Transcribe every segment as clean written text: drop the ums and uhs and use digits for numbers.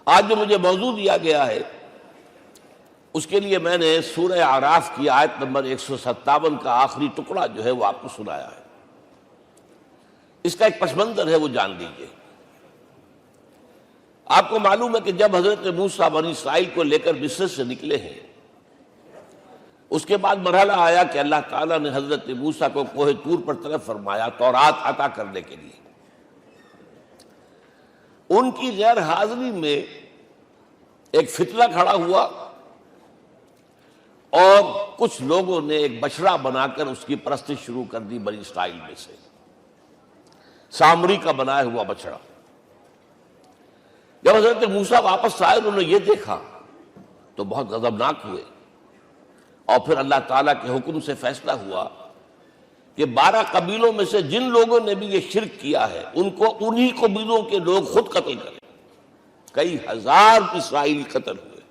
آج جو مجھے موضوع دیا گیا ہے اس کے لیے میں نے سورہ اعراف کی آیت نمبر 157 کا آخری ٹکڑا جو ہے وہ آپ کو سنایا ہے۔ اس کا ایک پس منظر ہے وہ جان لیجیے۔ آپ کو معلوم ہے کہ جب حضرت موسیٰ بنی اسرائیل کو لے کر مصر سے نکلے ہیں، اس کے بعد مرحلہ آیا کہ اللہ تعالیٰ نے حضرت موسیٰ کو کوہ طور پر طلب فرمایا تورات عطا کرنے کے لیے۔ ان کی غیر حاضری میں ایک فتنہ کھڑا ہوا اور کچھ لوگوں نے ایک بچڑا بنا کر اس کی پرستش شروع کر دی بنی اسرائیل میں سے، سامری کا بنایا ہوا بچڑا۔ جب حضرت موسیٰ واپس آئے انہوں نے یہ دیکھا تو بہت غضبناک ہوئے، اور پھر اللہ تعالیٰ کے حکم سے فیصلہ ہوا کہ 12 قبیلوں میں سے جن لوگوں نے بھی یہ شرک کیا ہے ان کو انہی قبیلوں کے لوگ خود قتل کریں۔ کئی ہزار اسرائیلی قتل ہوئے۔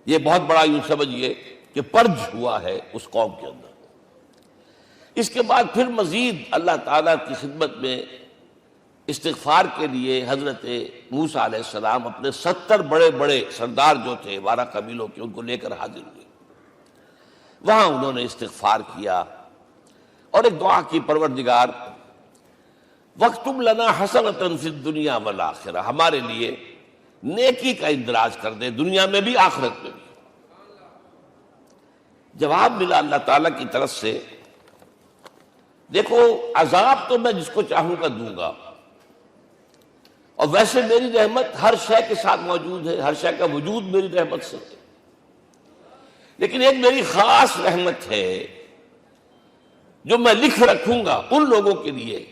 یہ بہت بڑا یوں سمجھیے کہ پرج ہوا ہے اس قوم کے اندر۔ اس کے بعد پھر مزید اللہ تعالیٰ کی خدمت میں استغفار کے لیے حضرت موسیٰ علیہ السلام اپنے 70 بڑے بڑے سردار جو تھے 12 قبیلوں کے ان کو لے کر حاضر ہوئے۔ وہاں انہوں نے استغفار کیا اور ایک دعا کی، پروردگار وَاكْتُبْ لَنَا حَسَنَةً فِي الدُّنْيَا وَالْآخِرَةِ، ہمارے لیے نیکی کا اندراج کر دے، دنیا میں بھی آخرت میں بھی۔ جواب ملا اللہ تعالیٰ کی طرف سے، دیکھو عذاب تو میں جس کو چاہوں گا دوں گا، اور ویسے میری رحمت ہر شے کے ساتھ موجود ہے، ہر شے کا وجود میری رحمت سے ہے، لیکن ایک میری خاص رحمت ہے جو میں لکھ رکھوں گا ان لوگوں کے لیے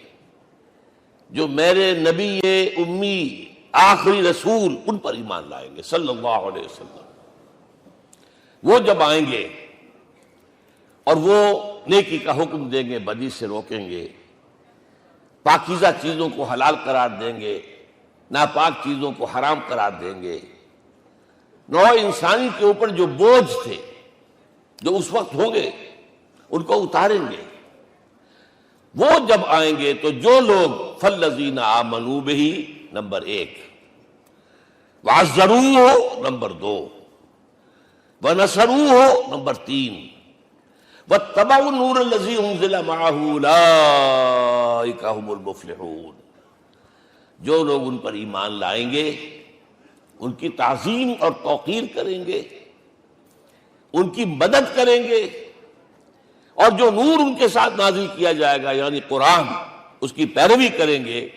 جو میرے نبی امی آخری رسول ان پر ایمان لائیں گے صلی اللہ علیہ وسلم۔ وہ جب آئیں گے اور وہ نیکی کا حکم دیں گے، بدی سے روکیں گے، پاکیزہ چیزوں کو حلال قرار دیں گے، ناپاک چیزوں کو حرام قرار دیں گے، نوع انسانی کے اوپر جو بوجھ تھے جو اس وقت ہوں گے ان کو اتاریں گے۔ وہ جب آئیں گے تو جو لوگ فالذین آمنوا بہ نمبر 1، وعزروہ نمبر 2، ونصروہ نمبر 3، واتبعوا النور الذی انزل معہ اولئک هم المفلحون، جو لوگ ان پر ایمان لائیں گے ان کی تعظیم اور توقیر کریں گے، ان کی مدد کریں گے، اور جو نور ان کے ساتھ نازل کیا جائے گا یعنی قرآن، اس کی پیروی کریں گے،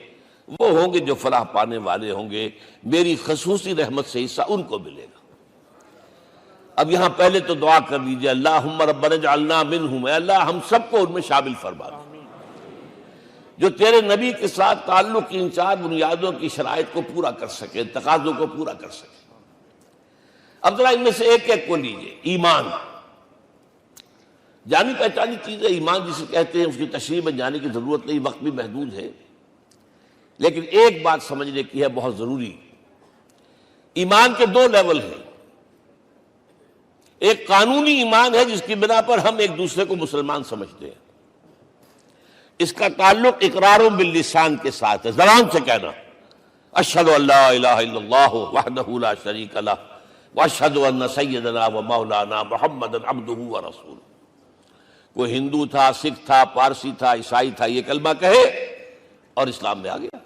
وہ ہوں گے جو فلاح پانے والے ہوں گے، میری خصوصی رحمت سے حصہ ان کو ملے گا۔ اب یہاں پہلے تو دعا کر لیجئے، اللہم ربنا اجعلنا منہم، اے اللہ ہم سب کو ان میں شامل فرما دے جو تیرے نبی کے ساتھ تعلق کی ان 4 بنیادوں کی شرائط کو پورا کر سکے، تقاضوں کو پورا کر سکے۔ اب ذرا ان میں سے ایک ایک کو لیجئے۔ ایمان جانی پہچانی چیز ہے، ایمان جسے کہتے ہیں، اس کی تشریح میں جانے کی ضرورت نہیں، وقت بھی محدود ہے، لیکن ایک بات سمجھنے کی ہے بہت ضروری۔ ایمان کے 2 لیول ہیں۔ ایک قانونی ایمان ہے جس کی بنا پر ہم ایک دوسرے کو مسلمان سمجھتے ہیں، اس کا تعلق اقرار باللسان کے ساتھ ہے، زبان سے کہنا اشہد ان لا الہ الا اللہ وحدہ لا شریک لہ واشہد ان سیدنا و مولانا محمدا عبدہ ورسولہ۔ کوئی ہندو تھا، سکھ تھا، پارسی تھا، عیسائی تھا، یہ کلمہ کہے اور اسلام میں آ گیا۔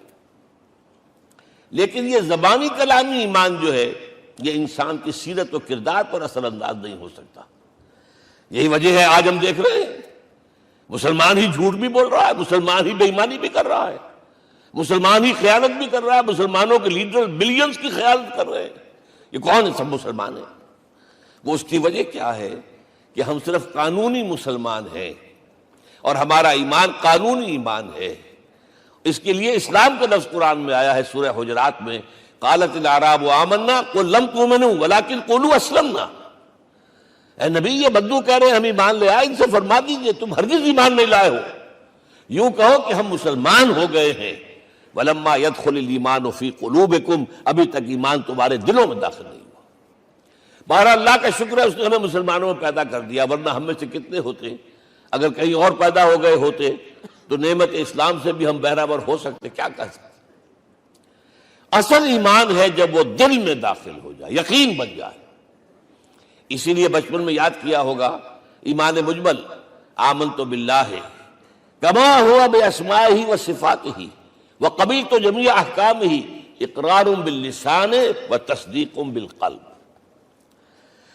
لیکن یہ زبانی کلامی ایمان جو ہے یہ انسان کی سیرت و کردار پر اثر انداز نہیں ہو سکتا۔ یہی وجہ ہے آج ہم دیکھ رہے ہیں مسلمان ہی جھوٹ بھی بول رہا ہے، مسلمان ہی بے ایمانی بھی کر رہا ہے، مسلمان ہی خیانت بھی کر رہا ہے، مسلمانوں کے لیڈر بلینز کی خیانت کر رہے ہیں۔ یہ کون ہے؟ سب مسلمان ہیں۔ وہ اس کی وجہ کیا ہے کہ ہم صرف قانونی مسلمان ہیں اور ہمارا ایمان قانونی ایمان ہے۔ اس کے لیے اسلام کا لفظ قرآن میں آیا ہے سورہ حجرات میں، قالت الاعراب آمنا قل لم تؤمنوا ولکن قولوا اسلمنا۔ اے نبی یہ بدو کہہ رہے ہیں ہم ایمان لے آئے، ان سے فرما دیجئے تم ہرگز ایمان نہیں لائے ہو، یوں کہو کہ ہم مسلمان ہو گئے ہیں۔ ولما يدخل الایمان فی قلوبکم، ابھی تک ایمان تمہارے دلوں میں داخل نہیں ہوا۔ بہرحال اللہ کا شکر ہے اس نے ہمیں مسلمانوں میں پیدا کر دیا، ورنہ ہم میں سے کتنے ہوتے اگر کہیں اور پیدا ہو گئے ہوتے تو نعمت اسلام سے بھی ہم بہرہور ہو سکتے، کیا کہہ سکتے۔ اصل ایمان ہے جب وہ دل میں داخل ہو جائے، یقین بن جائے۔ اسی لیے بچپن میں یاد کیا ہوگا ایمان مجمل، آمنت باللہ کما ہوا باسمائہ و صفاتہ وقبلت جمیع احکامہ اقرار باللسان و تصدیق بالقلب۔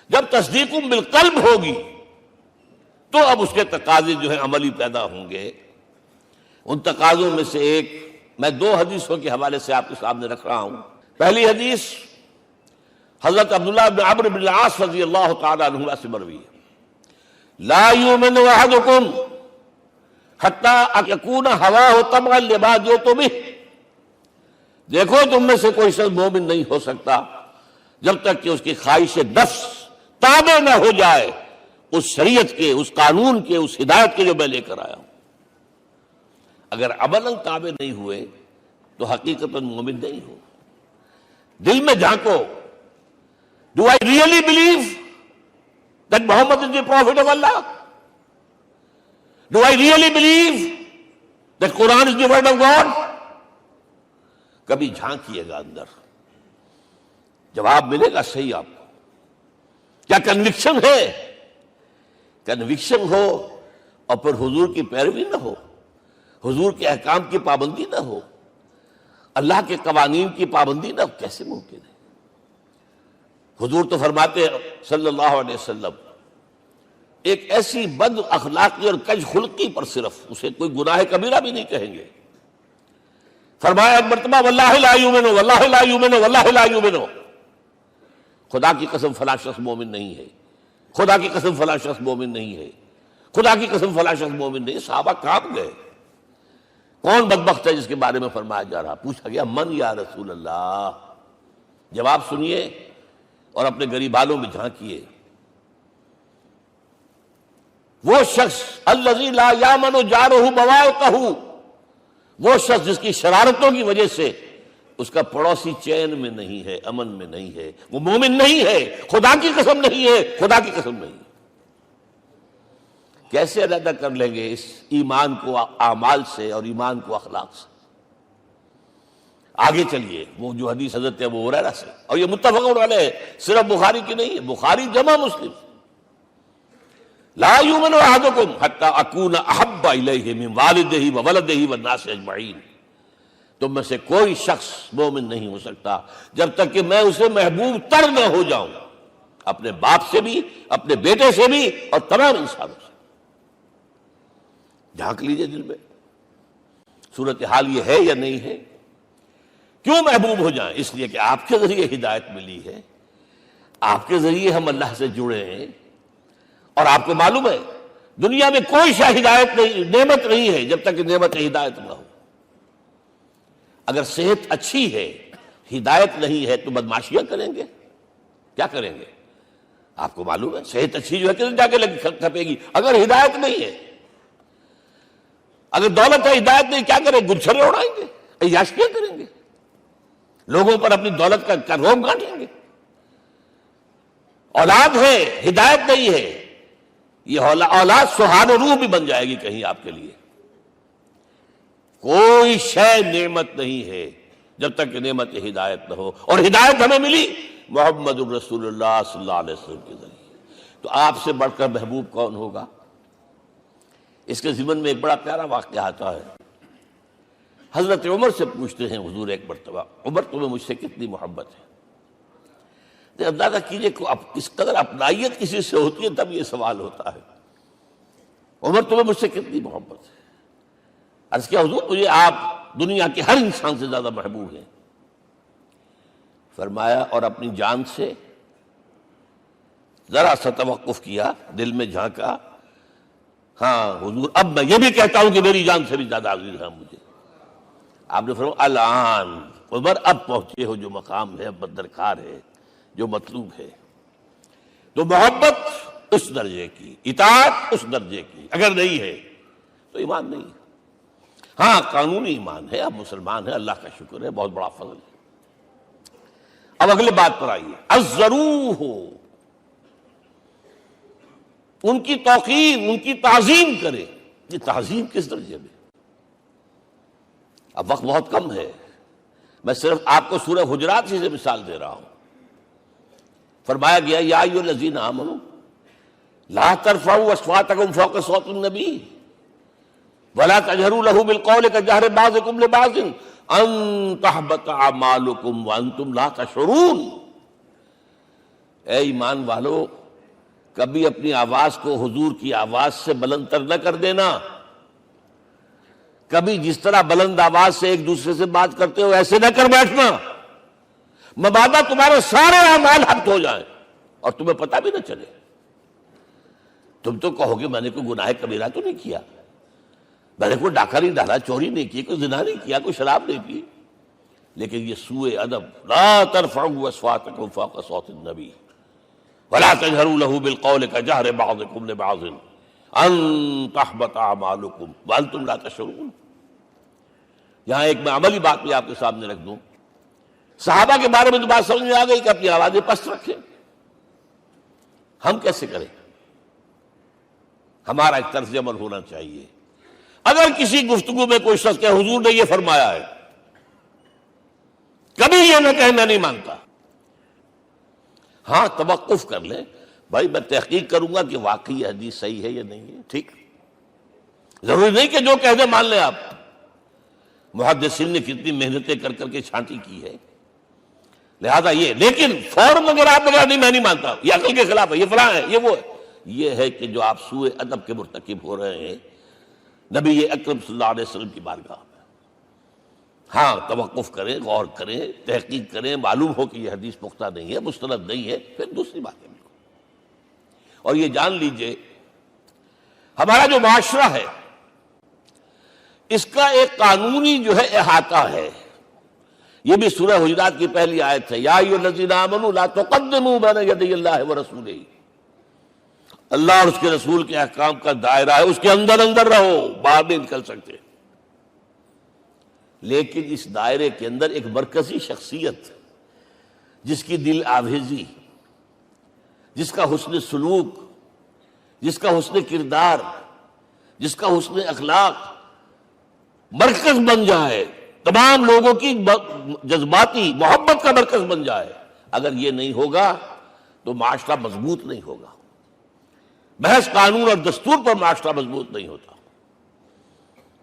جب تصدیق بالقلب ہوگی تو اب اس کے تقاضے جو ہیں عملی پیدا ہوں گے۔ ان تقاضوں میں سے ایک میں 2 حدیثوں کے حوالے سے آپ کے سامنے رکھ رہا ہوں۔ پہلی حدیث حضرت عبداللہ بن عمرو بن العاص رضی اللہ تعالی عنہما سے مروی ہے، لا یؤمن احدکم حتی یکون ہواہ طبعا لما جئت بہ۔ دیکھو تم میں سے کوئی شخص مومن نہیں ہو سکتا جب تک کہ اس کی خواہش نفس تابع نہ ہو جائے اس شریعت کے، اس قانون کے، اس ہدایت کے جو میں لے کر آیا ہوں۔ اگر عملاً تابع نہیں ہوئے تو حقیقتاً مومن نہیں ہو۔ دل میں جھانکو، Do I really believe that Muhammad is the Prophet of Allah? Do I really believe that Quran is the word of God? کبھی جھانکیے گا اندر، جواب ملے گا صحیح آپ کو۔ کیا کنوکشن ہے؟ کنوکشن ہو اور پھر حضور کی پیروی نہ ہو، حضور کے احکام کی پابندی نہ ہو، اللہ کے قوانین کی پابندی نہ ہو، کیسے ممکن ہے؟ حضور تو فرماتے ہیں صلی اللہ علیہ وسلم، ایک ایسی بد اخلاقی اور کج خلقی پر صرف اسے کوئی گناہ کبیرہ بھی نہیں کہیں گے۔ فرمایا ایک مرتبہ واللہ لا یؤمن، واللہ لا یؤمن، واللہ لا یؤمن، خدا کی قسم فلاں شخص مومن نہیں ہے، خدا کی قسم فلاں شخص مومن نہیں ہے، خدا کی قسم فلاں شخص مومن نہیں ہے۔ صحابہ کانپ گئے، کون بدبخت ہے جس کے بارے میں فرمایا جا رہا؟ پوچھا گیا من یا رسول اللہ؟ جواب سنیے اور اپنے غریب حالوں میں جھانکیے۔ وہ شخص الذی لا یامن جارہ بوائقہ، وہ شخص جس کی شرارتوں کی وجہ سے اس کا پڑوسی چین میں نہیں ہے، امن میں نہیں ہے، وہ مومن نہیں ہے، خدا کی قسم نہیں ہے، خدا کی قسم نہیں ہے۔ کیسے علیحدہ کر لیں گے اس ایمان کو اعمال سے اور ایمان کو اخلاق سے؟ آگے چلیے، وہ جو حدیث حضرت ابو ہریرہ سے، اور یہ متفق علیہ، صرف بخاری کی نہیں ہے، بخاری جمع مسلم، لا یؤمن احدکم حتی اکون احب الیہ من والدہ وولدہ والناس اجمعین۔ تم میں سے کوئی شخص مومن نہیں ہو سکتا جب تک کہ میں اسے محبوب تر نہ ہو جاؤں، اپنے باپ سے بھی، اپنے بیٹے سے بھی، اور تمام انسانوں سے۔ جھانک لیجئے دل میں، صورتحال یہ ہے یا نہیں ہے؟ کیوں محبوب ہو جائیں؟ اس لیے کہ آپ کے ذریعے ہدایت ملی ہے، آپ کے ذریعے ہم اللہ سے جڑے ہیں، اور آپ کو معلوم ہے دنیا میں کوئی شے ہدایت نہیں، نعمت نہیں ہے جب تک کہ نعمت ہدایت نہ ہو۔ اگر صحت اچھی ہے، ہدایت نہیں ہے، تو بدماشیاں کریں گے، کیا کریں گے؟ آپ کو معلوم ہے صحت اچھی جو ہے کدھر جا کے کھپے گی اگر ہدایت نہیں ہے۔ اگر دولت ہے، ہدایت نہیں، کیا کریں؟ گلچھرے اڑائیں گے، عیاشیاں کریں گے، لوگوں پر اپنی دولت کا روب گانٹیں گے۔ اولاد ہے، ہدایت نہیں ہے، یہ اولاد سہان روح بھی بن جائے گی کہیں آپ کے لیے۔ کوئی شے نعمت نہیں ہے جب تک کہ نعمت ہدایت نہ ہو، اور ہدایت ہمیں ملی محمد الرسول اللہ صلی اللہ علیہ وسلم کے ذریعے۔ تو آپ سے بڑھ کر محبوب کون ہوگا؟ اس کے ضمن میں ایک بڑا پیارا واقعہ آتا ہے۔ حضرت عمر سے پوچھتے ہیں حضور ایک مرتبہ، عمر تمہیں مجھ سے کتنی محبت ہے؟ اندازہ کیجئے کہ اس قدر اپنائیت کسی سے ہوتی ہے تب یہ سوال ہوتا ہے، عمر تمہیں مجھ سے کتنی محبت ہے؟ عرض کیا حضور مجھے آپ دنیا کے ہر انسان سے زیادہ محبوب ہیں۔ فرمایا اور اپنی جان سے؟ ذرا سا توقف کیا، دل میں جھانکا، ہاں حضور اب میں یہ بھی کہتا ہوں کہ میری جان سے بھی زیادہ عزیز ہے مجھے۔ آپ نے فرمایا الان عمر اب پہنچے ہو جو مقام ہے، اب درکار ہے، جو مطلوب ہے۔ تو محبت اس درجے کی، اطاعت اس درجے کی اگر نہیں ہے تو ایمان نہیں ہے۔ ہاں قانونی ایمان ہے، اب مسلمان ہے، اللہ کا شکر ہے، بہت بڑا فضل ہے۔ اب اگلے بات پر آئیے، الضروح، ان کی توقیر، ان کی تعظیم کرے۔ یہ تعظیم کس درجے میں؟ اب وقت بہت کم ہے، میں صرف آپ کو سورہ حجرات سے مثال دے رہا ہوں. فرمایا گیا یا ایھا الذین آمنوا لا ترفعوا اصواتکم فوق صوت النبی ولا تجہروا لہ بالقول کجہر بعضکم لبعض ان تحبط اعمالکم وانتم لا تشعرون. اے ایمان والو، کبھی اپنی آواز کو حضور کی آواز سے بلند تر نہ کر دینا. کبھی جس طرح بلند آواز سے ایک دوسرے سے بات کرتے ہو ایسے نہ کر بیٹھنا، مبادا تمہارے سارے اعمال حبط ہو جائیں اور تمہیں پتہ بھی نہ چلے. تم تو کہو گے میں نے کوئی گناہ کبیرہ تو نہیں کیا، میں نے کوئی ڈاکہ نہیں ڈالا، چوری نہیں کی، کوئی زنا نہیں کیا، کوئی شراب نہیں پی، لیکن یہ سوء ادب لا ترفعوا اصواتکم فوق صوت النبی ولا تجہروا لہ بالقول کجہر بعضکم لبعض ان تحبط اعمالکم وانتم لا تشعرون. یہاں ایک میں عملی بات بھی آپ کے سامنے رکھ دوں. صحابہ کے بارے میں تو بات سمجھ میں آ گئی کہ اپنی آوازیں پست رکھیں. ہم کیسے کریں؟ ہمارا ایک طرز عمل ہونا چاہیے. اگر کسی گفتگو میں کوئی شخص کہ حضور نے یہ فرمایا ہے، کبھی یہ نہ کہے میں نہیں مانتا. ہاں توقف کر لیں، بھائی میں تحقیق کروں گا کہ واقعی یہ حدیث صحیح ہے یا نہیں ہے. ٹھیک، ضروری نہیں کہ جو کہہ دے مان لیں آپ. محدثین نے کتنی محنتیں کر کر کے چھانٹی کی ہے، لہذا یہ. لیکن فوراً اگر آپ بتا نہیں میں نہیں مانتا، یہ عقل کے خلاف ہے، یہ فلاں ہے، یہ وہ ہے، یہ ہے کہ جو آپ سوء ادب کے مرتکب ہو رہے ہیں نبی اکرم صلی اللہ علیہ وسلم کی بارگاہ میں. ہاں توقف کریں، غور کریں، تحقیق کریں، معلوم ہو کہ یہ حدیث پختہ نہیں ہے، مستند نہیں ہے، پھر دوسری بات ہے. اور یہ جان لیجئے ہمارا جو معاشرہ ہے اس کا ایک قانونی جو ہے احاطہ ہے. یہ بھی سورہ حجرات کی پہلی آیت ہے، یا ایھا الذین آمنوا لا تقدموا بین یدی اللہ ورسولہ. اللہ اور اس کے رسول کے احکام کا دائرہ ہے، اس کے اندر اندر رہو، باہر نہیں نکل سکتے. لیکن اس دائرے کے اندر ایک مرکزی شخصیت جس کی دل آویزی، جس کا حسن سلوک، جس کا حسن کردار، جس کا حسن اخلاق مرکز بن جائے، تمام لوگوں کی جذباتی محبت کا مرکز بن جائے، اگر یہ نہیں ہوگا تو معاشرہ مضبوط نہیں ہوگا. محض قانون اور دستور پر معاشرہ مضبوط نہیں ہوتا.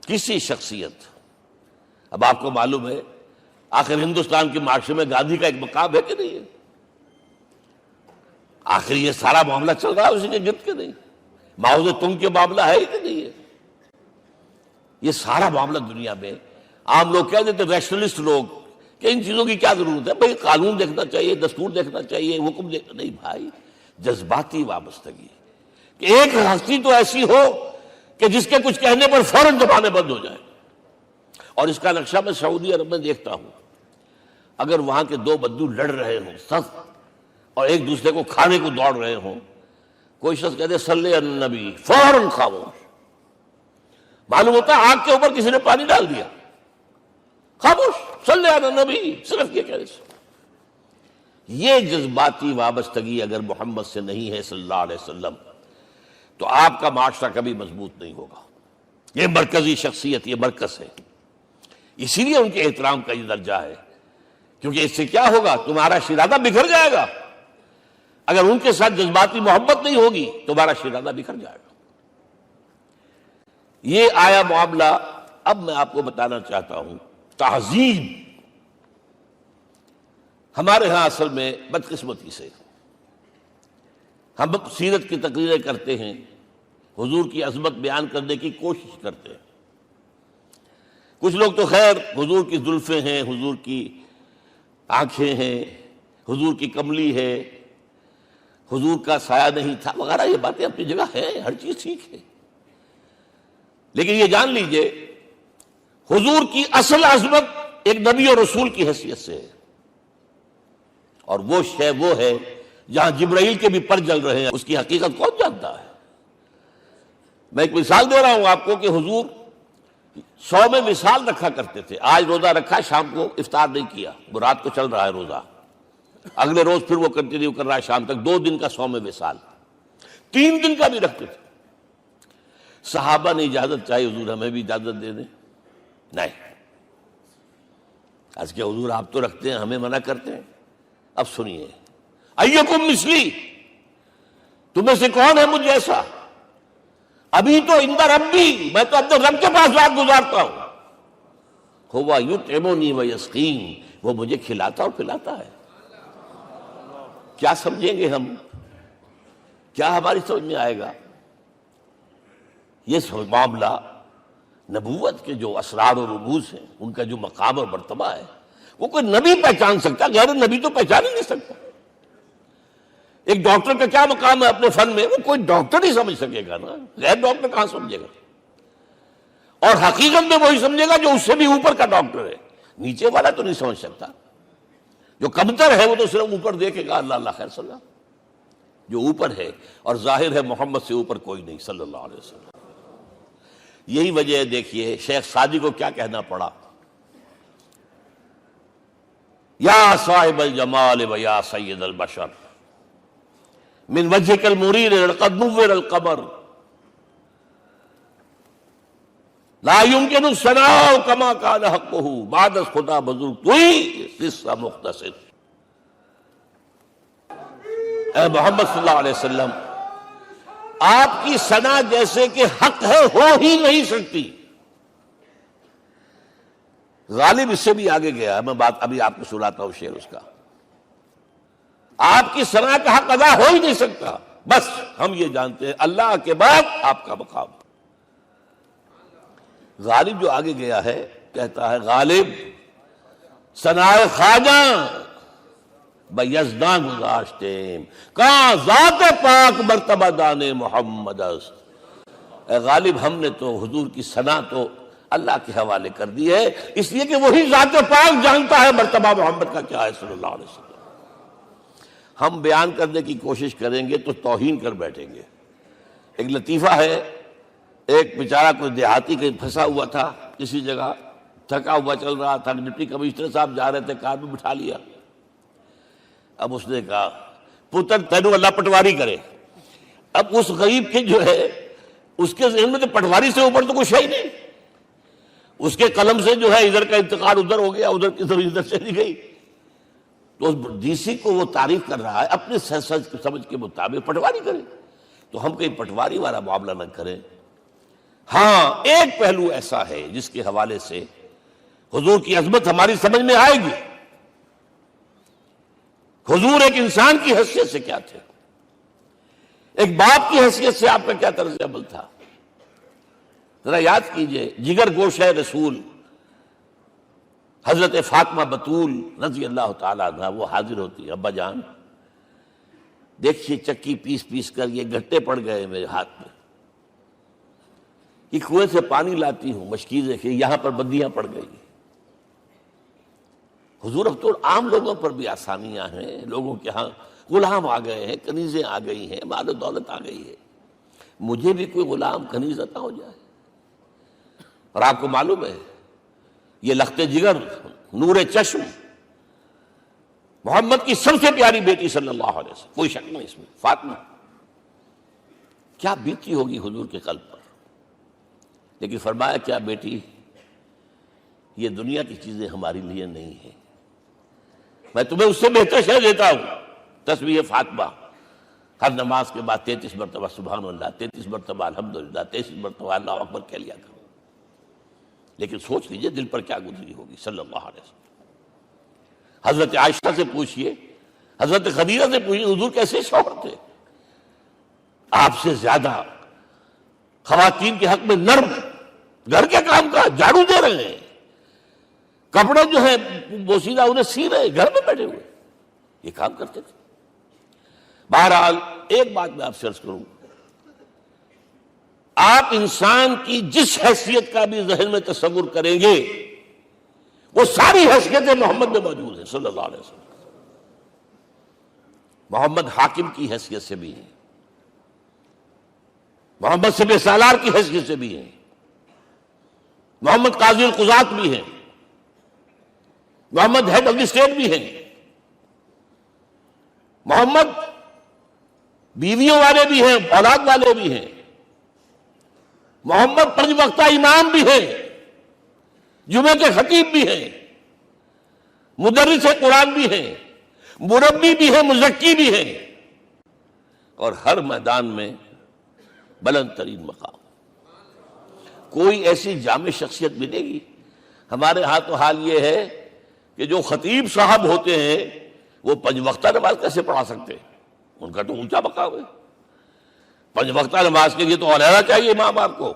کسی شخصیت، اب آپ کو معلوم ہے آخر ہندوستان کے معاشرے میں گاندھی کا ایک مقام ہے کہ نہیں ہے؟ آخر یہ سارا معاملہ چل رہا ہے اسی کے گرد کے نہیں؟ ماؤ زے تنگ کے معاملہ ہے ہی کہ نہیں ہے؟ یہ سارا معاملہ دنیا میں عام لوگ کہہ دیتے، ریشنلسٹ لوگ، کہ ان چیزوں کی کیا ضرورت ہے؟ بھائی قانون دیکھنا چاہیے، دستور دیکھنا چاہیے، حکم دیکھنا نہیں. بھائی جذباتی وابستگی، کہ ایک ہستی تو ایسی ہو کہ جس کے کچھ کہنے پر فوراً زبانیں بند ہو جائیں. اور اس کا نقشہ میں سعودی عرب میں دیکھتا ہوں، اگر وہاں کے دو بدو لڑ رہے ہوں صف اور ایک دوسرے کو کھانے کو دوڑ رہے ہوں، کوئی شخص کہتے صلی علی النبی، فوراً خاموش. معلوم ہوتا ہے آگ کے اوپر کسی نے پانی ڈال دیا، خاموش، صلی علی النبی، صرف یہ کہنے سے. یہ جذباتی وابستگی اگر محمد سے نہیں ہے صلی اللہ علیہ وسلم تو آپ کا معاشرہ کبھی مضبوط نہیں ہوگا. یہ مرکزی شخصیت، یہ مرکز ہے. اسی لیے ان کے احترام کا یہ درجہ ہے، کیونکہ اس سے کیا ہوگا؟ تمہارا شیرازہ بکھر جائے گا. اگر ان کے ساتھ جذباتی محبت نہیں ہوگی تمہارا شیرازہ بکھر جائے گا. یہ آیا معاملہ. اب میں آپ کو بتانا چاہتا ہوں تہذیب. ہمارے ہاں اصل میں بدقسمتی سے ہم سیرت کی تقریریں کرتے ہیں، حضور کی عظمت بیان کرنے کی کوشش کرتے ہیں. کچھ لوگ تو خیر حضور کی زلفیں ہیں، حضور کی آنکھیں ہیں، حضور کی کملی ہے، حضور کا سایہ نہیں تھا وغیرہ، یہ باتیں اپنی جگہ ہیں، ہر چیز ٹھیک ہے. لیکن یہ جان لیجئے حضور کی اصل عظمت ایک نبی اور رسول کی حیثیت سے ہے، اور وہ شے وہ ہے جہاں جبرائیل کے بھی پر جل رہے ہیں، اس کی حقیقت کون جانتا ہے؟ میں ایک مثال دے رہا ہوں آپ کو کہ حضور 100 میں مثال رکھا کرتے تھے. آج روزہ رکھا، شام کو افطار نہیں کیا، وہ رات کو چل رہا ہے روزہ، اگلے روز پھر وہ کنٹینیو کر رہا ہے شام تک. 2 دن کا 100 میں مثال، 3 دن کا بھی رکھتے تھے. صحابہ نے اجازت چاہی، حضور ہمیں بھی اجازت دے دیں. نہیں، آج کے حضور آپ تو رکھتے ہیں، ہمیں منع کرتے ہیں۔ اب سنیے، ایکم مثلی، تمہیں سے کون ہے مجھ جیسا؟ ابھی تو عند ربی، میں تو اپنے رب کے پاس رات گزارتا ہوں۔ ہوا یطعمنی ویسقین، وہ مجھے کھلاتا اور پلاتا ہے۔ کیا سمجھیں گے ہم؟ کیا ہماری سمجھ میں آئے گا؟ یہ معاملہ نبوت کے جو اسرار و رموز ہیں، ان کا جو مقام اور مرتبہ ہے، وہ کوئی نبی پہچان سکتا، غیر نبی تو پہچان ہی نہیں سکتا۔ ایک ڈاکٹر کا کیا مقام ہے اپنے فن میں، وہ کوئی ڈاکٹر ہی سمجھ سکے گا نا، غیر ڈاکٹر کہاں سمجھے گا؟ اور حقیقت میں وہی سمجھے گا جو اس سے بھی اوپر کا ڈاکٹر ہے، نیچے والا تو نہیں سمجھ سکتا۔ جو کمتر ہے وہ تو صرف اوپر دیکھے گا، اللہ اللہ خیر صلی اللہ۔ جو اوپر ہے اور ظاہر ہے محمد سے اوپر کوئی نہیں صلی اللہ علیہ وسلم۔ یہی وجہ ہے، دیکھیے شیخ سعدی کو کیا کہنا پڑا، یا صاحب الجمال و یا سید البشر من وجهك المرير قد نور القمر لا يمكن الثناء كما كان حقه بعد خدا بزرگ توئی قصہ مختصر۔ اے محمد صلی اللہ علیہ وسلم، آپ کی ثنا جیسے کہ حق ہے ہو ہی نہیں سکتی۔ غالب اس سے بھی آگے گیا ہے، میں بات ابھی آپ کو سناتا ہوں شعر اس کا۔ آپ کی ثنا کا حق ادا ہو ہی نہیں سکتا، بس ہم یہ جانتے ہیں اللہ کے بعد آپ کا مقام۔ غالب جو آگے گیا ہے کہتا ہے، غالب ثنائے خواجہ بیزداں گزاشتے کہاں ذات پاک مرتبہ دان محمد است۔ اے غالب، ہم نے تو حضور کی ثنا تو اللہ کے حوالے کر دی ہے، اس لیے کہ وہی ذات پاک جانتا ہے مرتبہ محمد کا کیا ہے صلی اللہ علیہ وسلم۔ ہم بیان کرنے کی کوشش کریں گے تو توہین کر بیٹھیں گے۔ ایک لطیفہ ہے، ایک بیچارہ کوئی دیہاتی کہیں پھنسا ہوا تھا کسی جگہ، تھکا ہوا چل رہا تھا، ڈپٹی کمشنر صاحب جا رہے تھے، کار میں بٹھا لیا۔ اب اس نے کہا، پتر تینوں اللہ پٹواری کرے۔ اب اس غریب کے جو ہے اس کے ذہن میں تو پٹواری سے اوپر تو کچھ ہے ہی نہیں، اس کے قلم سے جو ہے ادھر کا انتقال ادھر ہو گیا، ادھر کی ادھر چلی گئی۔ تو ڈی سی کو وہ تعریف کر رہا ہے، اپنے سمجھ کے مطابق پٹواری کرے، تو ہم کہیں پٹواری والا معاملہ نہ کریں۔ ہاں، ایک پہلو ایسا ہے جس کے حوالے سے حضور کی عظمت ہماری سمجھ میں آئے گی۔ حضور ایک انسان کی حیثیت سے کیا تھے، ایک باپ کی حیثیت سے آپ کا کیا طرز عمل تھا۔ ذرا یاد کیجئے، جگر گوشہ رسول حضرت فاطمہ بطول رضی اللہ تعالیٰ عنہ وہ حاضر ہوتی ہے، ابا جان دیکھیے چکی پیس پیس کر یہ گھٹے پڑ گئے میرے ہاتھ میں، یہ کنویں سے پانی لاتی ہوں، مشکیزیں کہ یہاں پر بندیاں پڑ گئی۔ حضور اب تو عام لوگوں پر بھی آسانیاں ہیں، لوگوں کے ہاں غلام آ گئے ہیں، کنیزیں آ گئی ہیں، مال و دولت آ گئی ہے، مجھے بھی کوئی غلام کنیز عطا ہو جائے۔ اور آپ کو معلوم ہے یہ لخت جگر نور چشم محمد کی سب سے پیاری بیٹی صلی اللہ علیہ وسلم، کوئی شک نہیں اس میں، فاطمہ، کیا بیتی ہوگی حضور کے قلب پر۔ لیکن فرمایا، کیا بیٹی، یہ دنیا کی چیزیں ہمارے لیے نہیں ہیں، میں تمہیں اس سے بہتر شے دیتا ہوں۔ تسبیح فاطمہ ہر نماز کے بعد 33 مرتبہ سبحان اللہ، 33 مرتبہ الحمدللہ، 33 مرتبہ اللہ اکبر کہہ لیا کرو۔ لیکن سوچ لیجئے دل پر کیا گزری ہوگی صلی اللہ علیہ وسلم۔ حضرت عائشہ سے پوچھئے، حضرت خدیجہ سے پوچھئے، حضور کیسے شوہر تھے؟ آپ سے زیادہ خواتین کے حق میں نرم، گھر کے کام کا جھاڑو دے رہے ہیں، کپڑے جو ہے بوسیدہ انہیں سی رہے، گھر میں بیٹھے ہوئے یہ کام کرتے تھے۔ بہرحال ایک بات میں آپ سے عرض کروں، آپ انسان کی جس حیثیت کا بھی ذہن میں تصور کریں گے وہ ساری حیثیتیں محمد میں موجود ہیں صلی اللہ علیہ وسلم۔ محمد حاکم کی حیثیت سے بھی ہیں، محمد سب سالار کی حیثیت سے بھی ہیں، محمد قاضی القضات بھی ہیں، محمد ہیڈ آف دی اسٹیٹ بھی ہیں، محمد بیویوں والے بھی ہیں، اولاد والے بھی ہیں، محمد 5 وقتہ امام بھی ہیں، جمعے کے خطیب بھی ہیں، مدرس قرآن بھی ہیں، مربی بھی ہیں، مزکی بھی ہیں، اور ہر میدان میں بلند ترین مقام۔ کوئی ایسی جامع شخصیت ملے گی؟ ہمارے ہاں تو حال یہ ہے کہ جو خطیب صاحب ہوتے ہیں وہ 5 وقتہ نماز کیسے پڑھا سکتے ہیں؟ ان کا تو اونچا مقام ہے۔ 5 وقتہ نماز کے لیے تو علیحدہ چاہیے امام آپ کو،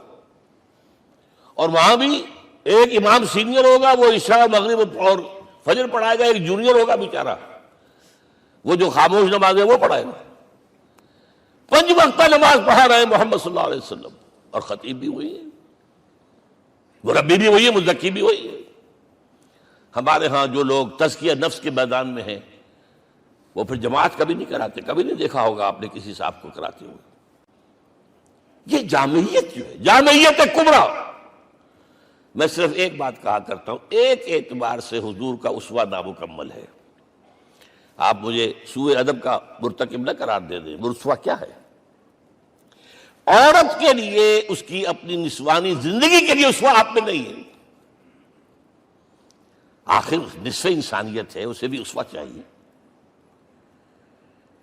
اور وہاں بھی ایک امام سینئر ہوگا، وہ عشاء مغرب اور فجر پڑھائے گا، ایک جونیئر ہوگا بیچارہ، وہ جو خاموش نماز ہے وہ پڑھائے گا۔ 5 وقتہ نماز پڑھا رہے ہیں محمد صلی اللہ علیہ وسلم، اور خطیب بھی وہی ہے، مربی بھی وہی ہے، مزکی بھی وہی ہے۔ ہمارے ہاں جو لوگ تزکیہ نفس کے میدان میں ہیں وہ پھر جماعت کبھی نہیں کراتے، کبھی نہیں دیکھا ہوگا آپ نے کسی صاحب کو کراتے ہوئے۔ یہ جامعیت جو ہے، جامعیت کبریٰ۔ میں صرف ایک بات کہا کرتا ہوں، ایک اعتبار سے حضور کا اسوہ نامکمل ہے۔ آپ مجھے سوء ادب کا مرتکب نہ قرار دے دیں، اسوہ کیا ہے؟ عورت کے لیے اس کی اپنی نسوانی زندگی کے لیے اسوہ آپ میں نہیں ہے۔ آخر نصف انسانیت ہے، اسے بھی اسوہ چاہیے۔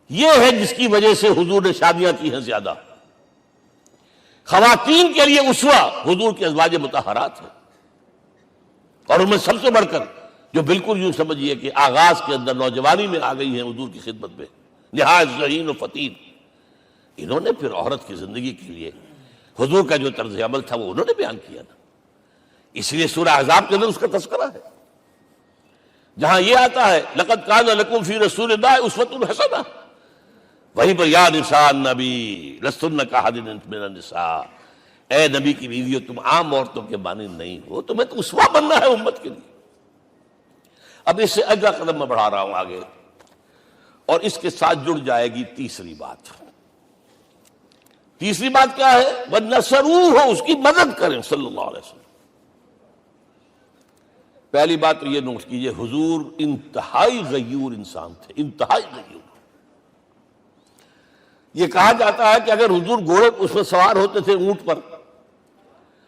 یہ ہے جس کی وجہ سے حضور نے شادیاں کی ہیں زیادہ۔ خواتین کے لیے اسوہ حضور کے ازواج مطہرات ہیں، اور ان میں سب سے بڑھ کر جو بالکل یوں سمجھیے کہ آغاز کے اندر نوجوانی میں آ گئی ہیں حضور کی خدمت میں، نہایت ذہین و فتین، انہوں نے پھر عورت کی زندگی کے لیے حضور کا جو طرز عمل تھا وہ انہوں نے بیان کیا نا۔ اس لیے سورہ احزاب کے اندر اس کا تذکرہ ہے، جہاں یہ آتا ہے لقد کان لکم فی رسول اللہ اسوۃ حسنہ، وہیں پر یا نساء النبی لستن کاحد من النساء، اے نبی کی بیویوں تم عام عورتوں کے مانند نہیں ہو، تمہیں تو اسوہ بننا ہے امت کے لیے۔ اب اس سے اگلا قدم میں بڑھا رہا ہوں آگے، اور اس کے ساتھ جڑ جائے گی تیسری بات۔ تیسری بات کیا ہے؟ وَنَصَرُوهُ، اس کی مدد کریں صلی اللہ علیہ وسلم۔ پہلی بات تو یہ نوٹ کیجئے، حضور انتہائی غیور انسان تھے، انتہائی غیور۔ یہ کہا جاتا ہے کہ اگر حضور گھوڑے اس میں سوار ہوتے تھے اونٹ پر،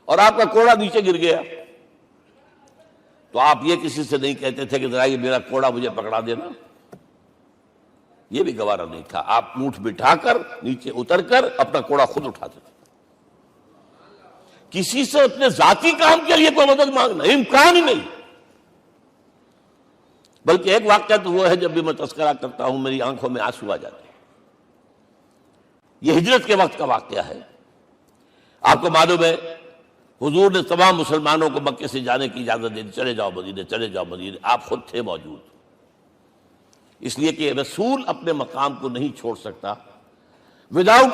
اور آپ کا کوڑا نیچے گر گیا، تو آپ یہ کسی سے نہیں کہتے تھے کہ ذرا یہ میرا کوڑا مجھے پکڑا دینا، یہ بھی گوارا نہیں تھا۔ آپ اونٹ بٹھا کر نیچے اتر کر اپنا کوڑا خود اٹھاتے تھے۔ کسی سے اپنے ذاتی کام کے لیے کوئی مدد مانگنا امکان ہی نہیں۔ بلکہ ایک واقعہ تو وہ ہے جب بھی میں تذکرہ کرتا ہوں میری آنکھوں میں آنسو آ جاتے ہیں۔ یہ ہجرت کے وقت کا واقعہ ہے۔ آپ کو معلوم ہے حضور نے تمام مسلمانوں کو مکے سے جانے کی اجازت دے دی، چلے جاؤ مدینے، چلے جاؤ مدینے، آپ خود تھے موجود، اس لیے کہ رسول اپنے مقام کو نہیں چھوڑ سکتا وداؤٹ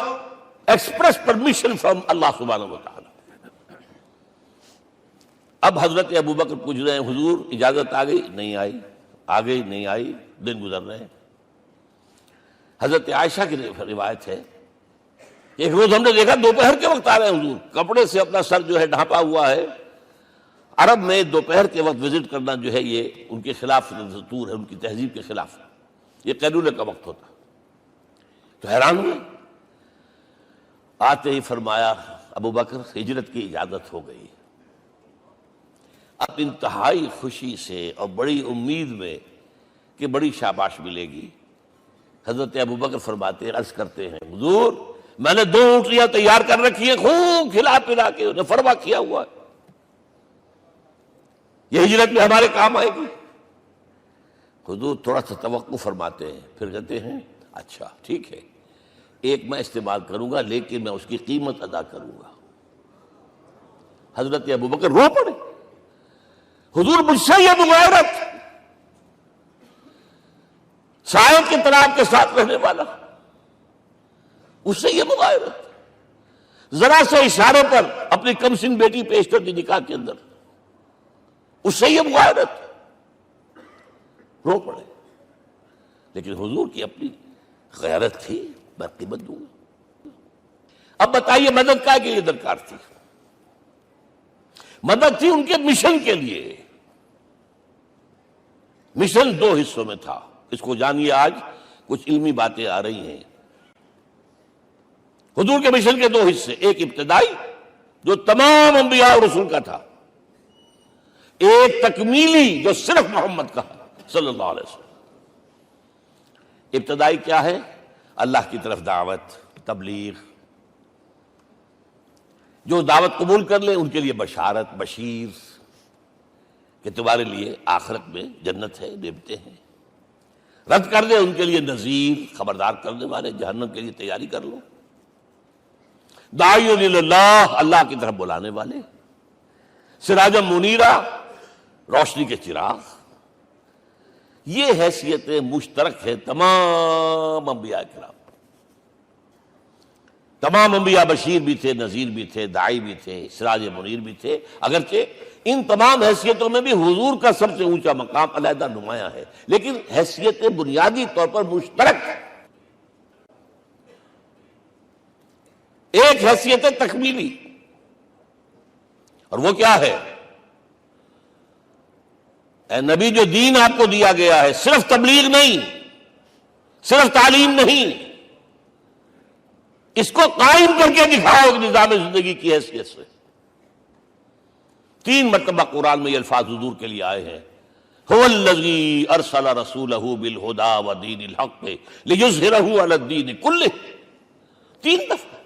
ایکسپریس پرمیشن فرام اللہ سبحانہ وتعالی۔ اب حضرت ابوبکر پوچھ رہے ہیں حضور اجازت آ گئی؟ نہیں آئی، آ گئی نہیں آئی، دن گزر رہے ہیں۔ حضرت عائشہ کی روایت ہے ایک روز ہم نے دیکھا دوپہر کے وقت آ رہے ہیں حضور، کپڑے سے اپنا سر جو ہے ڈھانپا ہوا ہے۔ عرب میں دوپہر کے وقت وزٹ کرنا جو ہے یہ ان کے خلاف دستور ہے، ان کی تہذیب کے خلاف، یہ قیلولے کا وقت ہوتا۔ تو حیران ہوئے، آتے ہی فرمایا ابوبکر ہجرت کی اجازت ہو گئی۔ اب انتہائی خوشی سے اور بڑی امید میں کہ بڑی شاباش ملے گی، حضرت ابوبکر فرماتے ہیں، عرض کرتے ہیں حضور میں نے 2 اونٹیاں تیار کر رکھی ہیں، خوب کھلا پلا کے انہیں فرما کیا ہوا ہے، یہ ہجرت میں ہمارے کام آئے گی۔ حضور تھوڑا سا توقع فرماتے ہیں، پھر کہتے ہیں اچھا ٹھیک ہے، ایک میں استعمال کروں گا لیکن میں اس کی قیمت ادا کروں گا۔ حضرت ابوبکر رو پڑے، حضور مجھ سے یہ مغایرت، سائے کے تناب کے ساتھ رہنے والا، اس سے یہ مغایرت، ذرا سے اشارے پر اپنی کم سن بیٹی پیش کر دی نکاح کے اندر، اس سے یہ مغایرت، رو پڑے۔ لیکن حضور کی اپنی غیرت تھی، میں قیمت دوں گا۔ اب بتائیے مدد کا کہ یہ درکار تھی؟ مدد تھی ان کے مشن کے لیے۔ مشن 2 حصوں میں تھا، اس کو جانیے، آج کچھ علمی باتیں آ رہی ہیں۔ حضور کے مشن کے 2 حصے، ایک ابتدائی جو تمام انبیاء اور رسول کا تھا، ایک تکمیلی جو صرف محمد کا صلی اللہ علیہ وسلم۔ ابتدائی کیا ہے؟ اللہ کی طرف دعوت، تبلیغ۔ جو دعوت قبول کر لیں ان کے لیے بشارت، بشیر کہ تمہارے لیے آخرت میں جنت ہے، نعمتیں ہیں۔ رد کر دیں ان کے لیے نذیر، خبردار کرنے والے، جہنم کے لیے تیاری کر لو۔ داعی اللہ، اللہ کی طرف بلانے والے، سراجا منیرا، روشنی کے چراغ۔ یہ حیثیتیں مشترک ہے تمام انبیاء کرام۔ تمام انبیاء بشیر بھی تھے، نذیر بھی تھے، داعی بھی تھے، سراج منیر بھی تھے، اگرچہ ان تمام حیثیتوں میں بھی حضور کا سب سے اونچا مقام علیحدہ نمایاں ہے، لیکن حیثیتیں بنیادی طور پر مشترک۔ ایک حیثیت تکمیلی، اور وہ کیا ہے؟ اے نبی، جو دین آپ کو دیا گیا ہے صرف تبلیغ نہیں، صرف تعلیم نہیں، اس کو قائم کر کے دکھاؤ ایک نظام زندگی کی حیثیت سے۔ 3 مرتبہ قرآن میں یہ الفاظ حضور کے لیے آئے ہیں، هو الذی ارسل رسولہ بالہدی ودین الحق لیظہرہ علی الدین کلہ۔ 3 دفعہ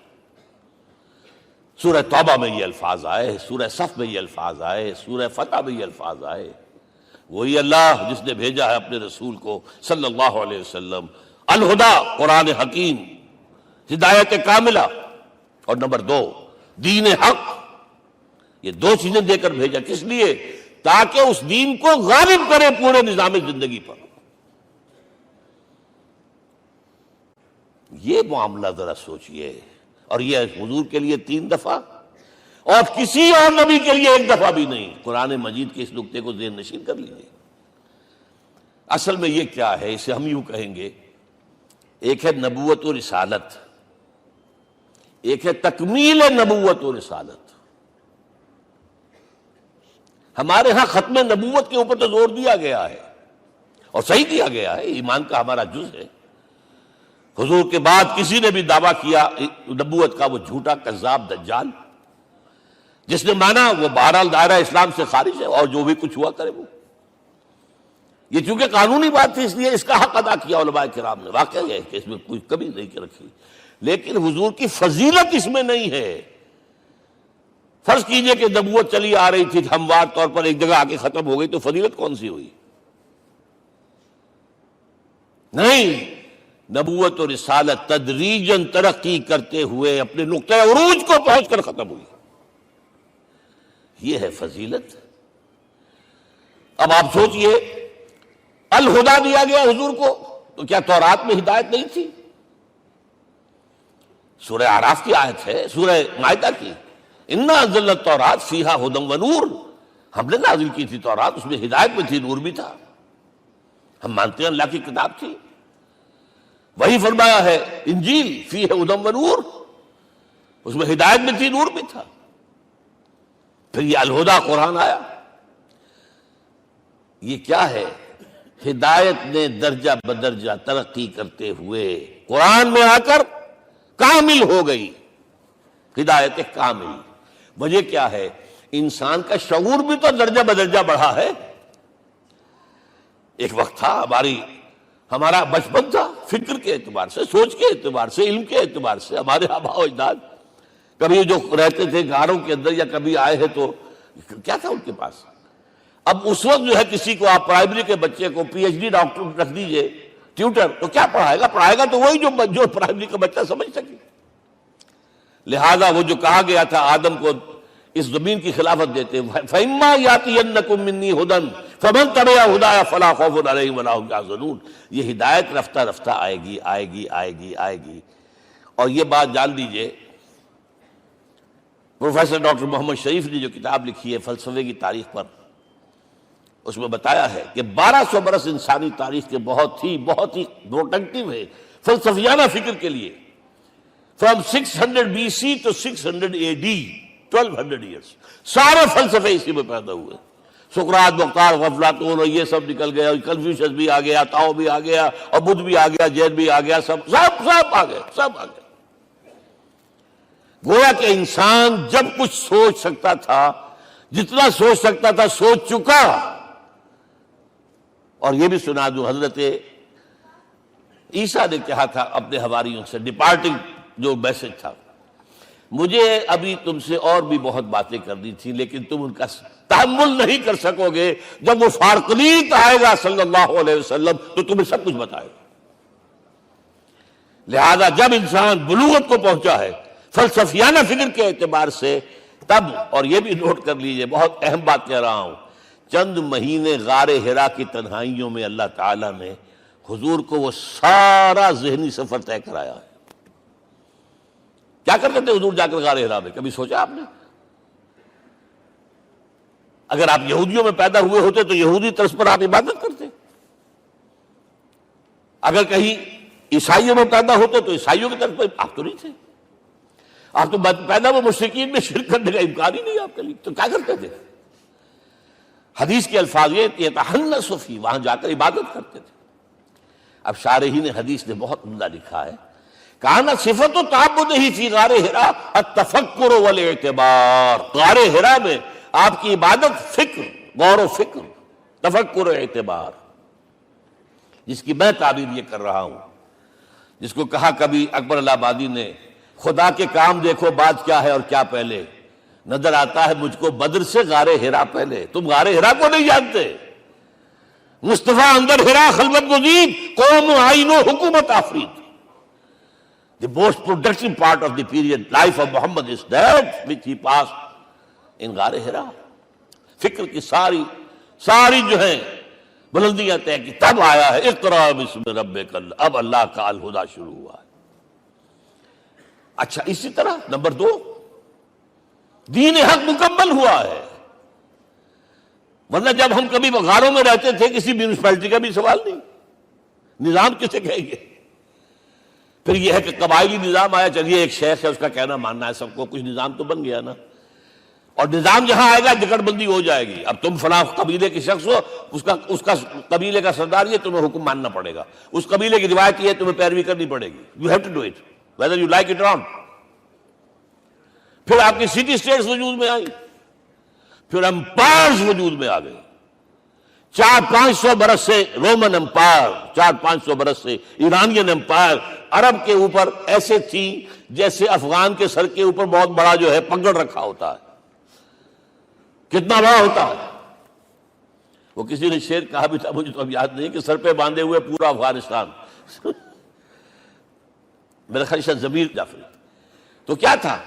سورہ توبہ میں یہ الفاظ آئے، سورہ صف میں یہ الفاظ آئے، سورہ فتح میں یہ الفاظ آئے۔ وہی اللہ جس نے بھیجا ہے اپنے رسول کو صلی اللہ علیہ وسلم، الہدا، قرآن حکیم، ہدایت کاملہ، اور نمبر 2 دین حق۔ یہ 2 چیزیں دے کر بھیجا، کس لیے؟ تاکہ اس دین کو غالب کرے پورے نظام زندگی پر۔ یہ معاملہ ذرا سوچئے، اور یہ حضور کے لیے 3 دفعہ، اور کسی اور نبی کے لیے 1 دفعہ بھی نہیں۔ قرآن مجید کے اس نقطے کو ذہن نشین کر لیجیے۔ اصل میں یہ کیا ہے؟ اسے ہم یوں کہیں گے، ایک ہے نبوت و رسالت، ایک ہے تکمیل نبوت و رسالت۔ ہمارے ہاں ختم نبوت کے اوپر تو زور دیا گیا ہے، اور صحیح دیا گیا ہے، ایمان کا ہمارا جز ہے۔ حضور کے بعد کسی نے بھی دعویٰ کیا نبوت کا، وہ جھوٹا، کذاب، دجال۔ جس نے مانا وہ بہرحال دائرہ اسلام سے خارج ہے، اور جو بھی کچھ ہوا کرے وہ۔ یہ چونکہ قانونی بات تھی، اس لیے اس کا حق ادا کیا علماء کرام نے۔ واقعہ ہے کہ اس میں کوئی کمی نہیں رکھی، لیکن حضور کی فضیلت اس میں نہیں ہے۔ فرض کیجئے کہ نبوت چلی آ رہی تھی ہموار طور پر، ایک جگہ آ کے ختم ہو گئی، تو فضیلت کون سی ہوئی؟ نہیں، نبوت و رسالت تدریجاً ترقی کرتے ہوئے اپنے نقطۂ عروج کو پہنچ کر ختم ہوئی۔ یہ ہے فضیلت۔ اب آپ سوچئے، الہدا دیا گیا حضور کو، تو کیا تورات میں ہدایت نہیں تھی؟ سورہ اعراف کی آیت ہے، سورہ مائدہ کی، انا انزلنا التوراۃ فیہا ھدی ونور۔ ہم نے نازل کی تھی تورات، اس میں ہدایت بھی تھی، نور بھی تھا۔ ہم مانتے ہیں اللہ کی کتاب تھی۔ وہی فرمایا ہے انجیل فیہا ھدی ونور، اس میں ہدایت بھی تھی، نور بھی تھا۔ پھر یہ الہدا قرآن آیا۔ یہ کیا ہے؟ ہدایت نے درجہ بدرجہ ترقی کرتے ہوئے قرآن میں آ کر کامل ہو گئی، ہدایت کامل۔ وجہ کیا ہے؟ انسان کا شعور بھی تو درجہ بدرجہ بڑھا ہے۔ ایک وقت تھا ہمارا بچپن تھا، فکر کے اعتبار سے، سوچ کے اعتبار سے، علم کے اعتبار سے، ہمارے آباء و اجداد کبھی جو رہتے تھے گھروں کے اندر یا کبھی آئے ہیں تو کیا تھا ان کے پاس؟ اب اس وقت جو ہے کسی کو آپ پرائمری کے بچے کو پی ایچ ڈی ڈاکٹر رکھ دیجئے ٹیوٹر، تو کیا پڑھائے گا؟ پڑھائے گا تو وہی جو پرائمری کا بچہ سمجھ سکے۔ لہذا وہ جو کہا گیا تھا آدم کو اس زمین کی خلافت دیتے، فَإِمَّا يَأْتِيَنَّكُم مِّنِّي هُدًى فَمَن تَبِعَ هُدَايَ فَلَا خَوْفٌ عَلَيْهِمْ وَلَا هُمْ يَحْزَنُونَ۔ یہ ہدایت رفتہ رفتہ آئے گی، آئے گی، آئے گی، آئے گی۔ اور یہ بات جان لیجئے، پروفیسر ڈاکٹر محمد شریف نے جو کتاب لکھی ہے فلسفے کی تاریخ پر، اس میں بتایا ہے کہ 1200 برس انسانی تاریخ کے بہت ہی پروڈکٹیو ہے فلسفیانہ فکر کے لیے۔ From 600 BC to 600 AD، 1200 years, سارے فلسفے اسی میں پیدا ہوئے۔ سقراط، مختار، افلاطون اور یہ سب نکل گیا، کنفیوشس بھی آ گیا، تاؤ بھی آ گیا، اور بدھ بھی آ گیا، جین بھی آ گیا، سب آ گئے، سب آ گئے۔ گویا کہ انسان جب کچھ سوچ سکتا تھا، جتنا سوچ سکتا تھا سوچ چکا، اور یہ بھی سنا دوں، حضرت عیسیٰ نے کہا تھا اپنے حواریوں سے، ڈپارٹنگ جو میسج تھا، مجھے ابھی تم سے اور بھی بہت باتیں کرنی تھی لیکن تم ان کا تحمل نہیں کر سکو گے، جب وہ فارقلیت آئے گا صلی اللہ علیہ وسلم تو تمہیں سب کچھ بتائے گا۔ لہذا جب انسان بلوغت کو پہنچا ہے فلسفیانہ فکر کے اعتبار سے، تب، اور یہ بھی نوٹ کر لیجئے، بہت اہم بات کہہ رہا ہوں، چند مہینے غار حرا کی تنہائیوں میں اللہ تعالیٰ نے حضور کو وہ سارا ذہنی سفر طے کرایا ہے۔ کیا کرتے تھے حضور جا کر غار حرا میں؟ کبھی سوچا آپ نے؟ اگر آپ یہودیوں میں پیدا ہوئے ہوتے تو یہودی طرز پر آپ عبادت کرتے، اگر کہیں عیسائیوں میں پیدا ہوتے تو عیسائیوں کی طرف پر آپ تو نہیں تھے، آپ تو پیدا وہ مشرکین میں شرک کرنے کا امکان ہی نہیں آپ کے لیے، تو کیا کرتے تھے؟ حدیث کے الفاظ یہ یتحنس فی، وہاں جا کر عبادت کرتے تھے۔ اب شارحین حدیث نے بہت عمدہ لکھا ہے، کان صفت تعبدہ فی غار حرا التفکر والاعتبار، غار حرا میں آپ کی عبادت فکر، غور و فکر، تفکر و اعتبار، جس کی میں تعبیر یہ کر رہا ہوں، جس کو کہا کبھی اکبر الہ آبادی نے، خدا کے کام دیکھو بعد کیا ہے اور کیا پہلے، نظر آتا ہے مجھ کو بدر سے غار حرا پہلے۔ تم غار حرا کو نہیں جانتے، مصطفیٰ اندر حرا خلوت گزید، قوم آئین و حکومت آفرید۔ The most productive part of the period life of Muhammad is that which he passed in غار حرا۔ فکر کی ساری جو ہیں بلندیاں طے کی، تب آیا ہے اقرا بسم ربک، اب اللہ کا الہدیٰ شروع ہوا ہے۔ اچھا، اسی طرح نمبر 2، دین حق مکمل ہوا ہے، ورنہ جب ہم کبھی غاروں میں رہتے تھے کسی میونسپلٹی کا بھی سوال نہیں، نظام کسے کہیں گے؟ پھر یہ ہے کہ قبائلی نظام آیا، چلیے ایک شیخ ہے اس کا کہنا ماننا ہے سب کو، کچھ نظام تو بن گیا نا، اور نظام جہاں آئے گا جکڑ بندی ہو جائے گی۔ اب تم فلاں قبیلے کے شخص ہو، اس کا قبیلے کا سردار یہ، تمہیں حکم ماننا پڑے گا، اس قبیلے کی روایت یہ تمہیں پیروی کرنی پڑے گی، you have to do it whether you like it or not۔ پھر آپ کی سٹی اسٹیٹس وجود میں آئی، پھر امپائرز وجود میں آ گئے، 400-500 برس سے رومن امپائر، 400-500 برس سے ایرانین امپائر عرب کے اوپر ایسے تھی جیسے افغان کے سر کے اوپر بہت بڑا جو ہے پگڑ رکھا ہوتا ہے۔ کتنا بڑا ہوتا ہے؟ وہ کسی نے شعر کہا بھی تھا، مجھے تو اب یاد نہیں، کہ سر پہ باندھے ہوئے پورا افغانستان۔ میرا خیال ہے ضمیر جعفری۔ تو کیا تھا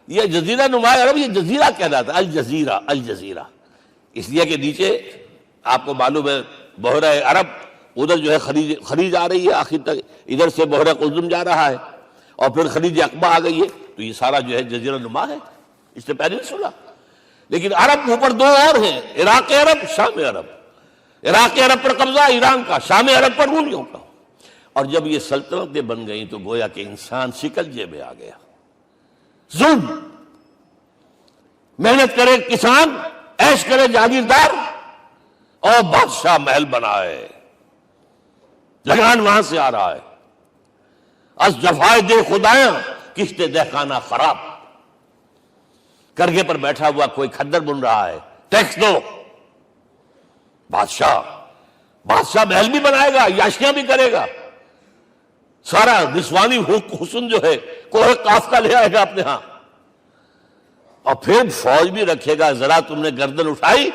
یہ جزیرہ نما عرب، یہ جزیرہ کہلاتا ہے، الجزیرہ، الجزیرہ، اس لیے کہ نیچے آپ کو معلوم ہے بحیرہ عرب، ادھر جو ہے خلیج آ رہی ہے آخر تک، ادھر سے بحیرہ قلزم جا رہا ہے، اور پھر خلیج عقبہ آ گئی ہے، تو یہ سارا جو ہے جزیرہ نما ہے، اس سے پیننسولا۔ لیکن عرب اوپر 2 اور ہیں، عراق عرب، شام عرب۔ عراق عرب پر قبضہ ایران کا، شام عرب پر رومیوں کا۔ اور جب یہ سلطنتیں بن گئیں تو گویا کہ انسان شکنجے میں آ گیا، ظلم، محنت کرے کسان، عیش کرے جاگیردار، اور بادشاہ محل بنائے، لگان وہاں سے آ رہا ہے۔ از جفائے دے خدایاں کشتے دہقانہ خراب، کرگے پر بیٹھا ہوا کوئی کھدر بن رہا ہے، ٹیکس دو۔ بادشاہ محل بھی بنائے گا، عیاشیاں بھی کرے گا، سارا نسوانی حسن جو ہے کوہ قاف کا لے آئے گا اپنے ہاں، اور پھر فوج بھی رکھے گا، ذرا تم نے گردن اٹھائی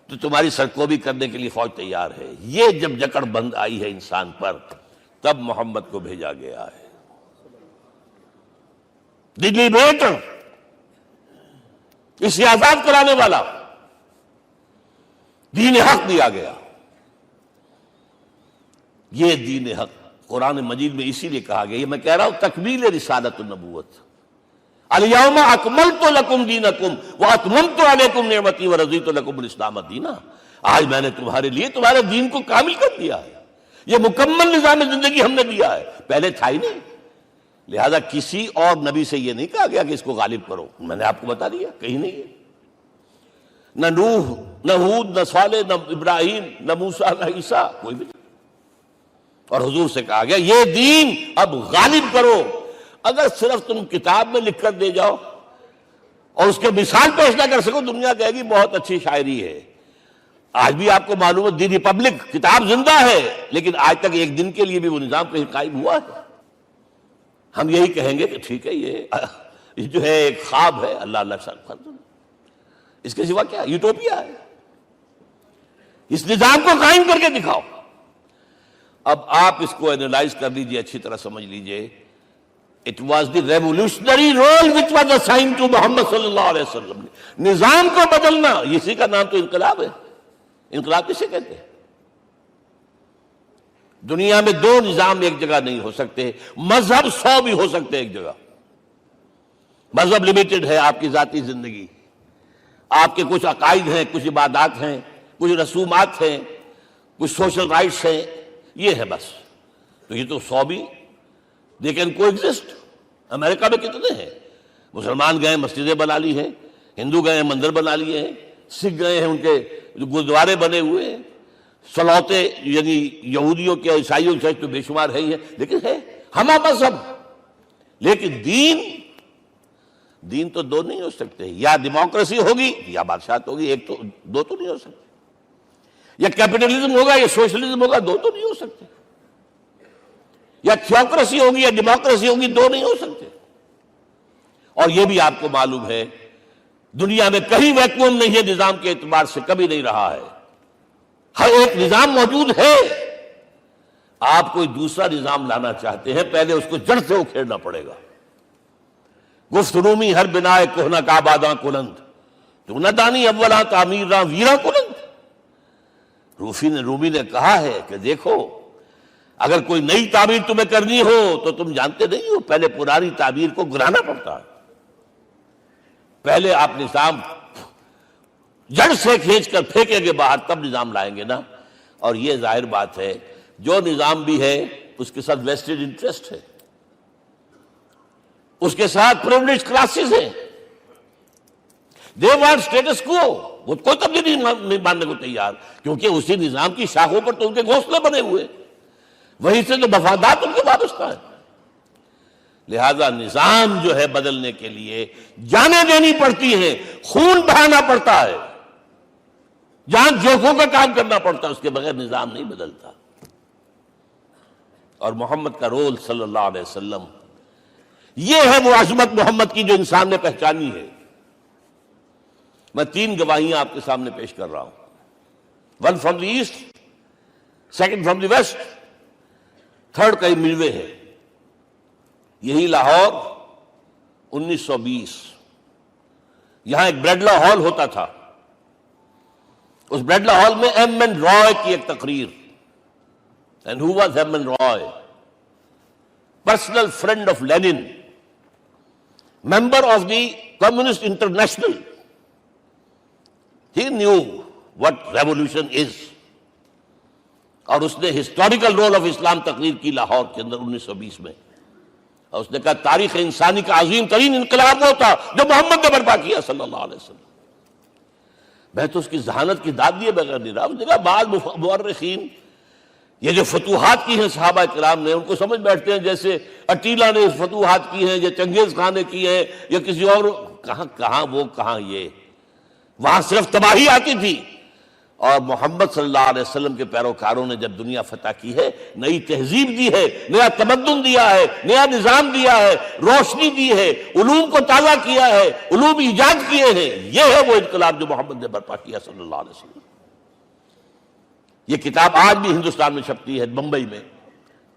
تو تمہاری سرکوبی کرنے کے لیے فوج تیار ہے۔ یہ جب جکڑ بند آئی ہے انسان پر، تب محمد کو بھیجا گیا ہے۔ دلی بیٹر، اسے آزاد کرانے والا، دین حق دیا گیا۔ یہ دین حق قرآن مجید میں اسی لیے کہا گیا، یہ میں کہہ رہا ہوں تکمیل رسالت النبوت۔ الیوم اکملت لکم دینکم واتممت علیکم نعمتی ورضیت لکم الاسلام دینا۔ آج میں نے تمہارے لیے تمہارے دین کو کامل کر دیا ہے، یہ مکمل نظام زندگی ہم نے دیا ہے، پہلے تھا ہی نہیں۔ لہذا کسی اور نبی سے یہ نہیں کہا گیا کہ اس کو غالب کرو، میں نے آپ کو بتا دیا کہیں نہیں ہے، نہ نوح، نہ ہود، نہ صالح، نہ ابراہیم، نہ موسیٰ، نہ عیسیٰ، کوئی بھی نہیں۔ اور حضور سے کہا گیا یہ دین اب غالب کرو۔ اگر صرف تم کتاب میں لکھ کر دے جاؤ اور اس کے مثال پیش نہ کر سکو، دنیا کہے گی بہت اچھی شاعری ہے، آج بھی آپ کو معلوم ہے دی ریپبلک کتاب زندہ ہے، لیکن آج تک ایک دن کے لیے بھی وہ نظام کہیں قائم ہوا ہے؟ ہم یہی کہیں گے کہ ٹھیک ہے، یہ جو ہے ایک خواب ہے، اللہ اللہ فرض، اس کے سوا کیا یوٹوپیا ہے؟ اس نظام کو قائم کر کے دکھاؤ۔ اب آپ اس کو اینالائز کر لیجئے، اچھی طرح سمجھ لیجئے۔ It was the revolutionary role which was assigned to محمد صلی اللہ علیہ وسلم۔ نظام کو بدلنا، اسی کا نام تو انقلاب ہے۔ انقلاب کسے کہتے ہیں؟ دنیا میں دو نظام ایک جگہ نہیں ہو سکتے، مذہب 100 بھی ہو سکتے ایک جگہ۔ مذہب لمیٹڈ ہے، آپ کی ذاتی زندگی، آپ کے کچھ عقائد ہیں، کچھ عبادات ہیں، کچھ رسومات ہیں، کچھ سوشل رائٹس ہیں، یہ ہے بس۔ تو یہ تو 100 بھی دے کین کو ایگزسٹ۔ امریکہ میں کتنے ہیں؟ مسلمان گئے مسجدیں بنا لی ہیں، ہندو گئے مندر بنا لیے ہیں، سکھ گئے ہیں ان کے گردوارے بنے ہوئے ہیں، سلوتے یعنی یہودیوں کے اور عیسائیوں کے تو بے شمار ہے ہی ہے، لیکن ہے ہمہ مذہب۔ لیکن دین تو دو نہیں ہو سکتے، یا ڈیموکریسی ہوگی یا بادشاہت ہوگی، ایک تو دو تو نہیں ہو سکتے، یا کیپٹلزم ہوگا یا سوشلزم ہوگا، دو تو نہیں ہو سکتے، یا تھیوکریسی ہوگی یا ڈیموکریسی ہوگی، دو نہیں ہو سکتے۔ اور یہ بھی آپ کو معلوم ہے دنیا میں کہیں ویکوم نہیں ہے نظام کے اعتبار سے، کبھی نہیں رہا ہے، ہر ایک نظام موجود ہے۔ آپ کوئی دوسرا نظام لانا چاہتے ہیں، پہلے اس کو جڑ سے اکھیڑنا پڑے گا۔ گفت رومی ہر بنائے کوہنا کا آباداں کلند، تو نہ دانی اولاں تعمیر راں ویراں کلند۔ رومی نے کہا ہے کہ دیکھو، اگر کوئی نئی تعمیر تمہیں کرنی ہو تو تم جانتے نہیں ہو پہلے پرانی تعمیر کو گرانا پڑتا ہے، پہلے آپ نظام جڑ سے کھینچ کر پھینکیں گے باہر، تب نظام لائیں گے نا۔ اور یہ ظاہر بات ہے جو نظام بھی ہے اس کے ساتھ ویسٹڈ انٹرسٹ ہے، اس کے ساتھ پریولیج کلاسز ہیں، دے وانٹ اسٹیٹس کو، وہ کوئی تبدیلی نہیں ماننے کو تیار، کیونکہ اسی نظام کی شاخوں پر تو ان کے گھونسلے بنے ہوئے، وہیں سے تو مفادات ان کے وابستہ ہے۔ لہذا نظام جو ہے بدلنے کے لیے جانیں دینی پڑتی ہیں، خون بہانا پڑتا ہے، جان جوکھوں کا کام کرنا پڑتا ہے، اس کے بغیر نظام نہیں بدلتا۔ اور محمد کا رول صلی اللہ علیہ وسلم، یہ ہے وہ عظمت محمد کی جو انسان نے پہچانی ہے۔ میں 3 گواہیاں آپ کے سامنے پیش کر رہا ہوں، 1 from the east, 2 from the west, 3 کئی ملوے ہے۔ یہی لاہور 1920، یہاں ایک بریڈلا ہال ہوتا تھا، اس بریڈلا ہال میں ایم این رائے کی ایک تقریر۔ And who was M N Roy? Personal friend of Lenin, member of the Communist International. He knew what revolution is. اور اس نے ہسٹوریکل رول آف اسلام تقریر کی لاہور کے اندر 1920 میں، اور اس نے کہا تاریخ انسانی کا عظیم ترین انقلاب وہ تھا جو محمد نے برپا کیا صلی اللہ علیہ وسلم۔ میں تو اس کی ذہانت کی داد دیے بغیر نہیں رہا۔ اس نے کہا بعض مورخین یہ جو فتوحات کی ہیں صحابہ کرام نے، ان کو سمجھ بیٹھتے ہیں جیسے اٹیلا نے فتوحات کی ہیں یا چنگیز خان نے کی ہیں یا کسی اور، کہاں وہ کہاں یہ، وہاں صرف تباہی آتی تھی۔ اور محمد صلی اللہ علیہ وسلم کے پیروکاروں نے جب دنیا فتح کی ہے، نئی تہذیب دی ہے، نیا تمدن دیا ہے، نیا نظام دیا ہے، روشنی دی ہے، علوم کو تازہ کیا ہے، علوم ایجاد کیے ہیں۔ یہ ہے وہ انقلاب جو محمد نے برپا کیا صلی اللہ علیہ وسلم۔ یہ کتاب آج بھی ہندوستان میں چھپتی ہے، بمبئی میں،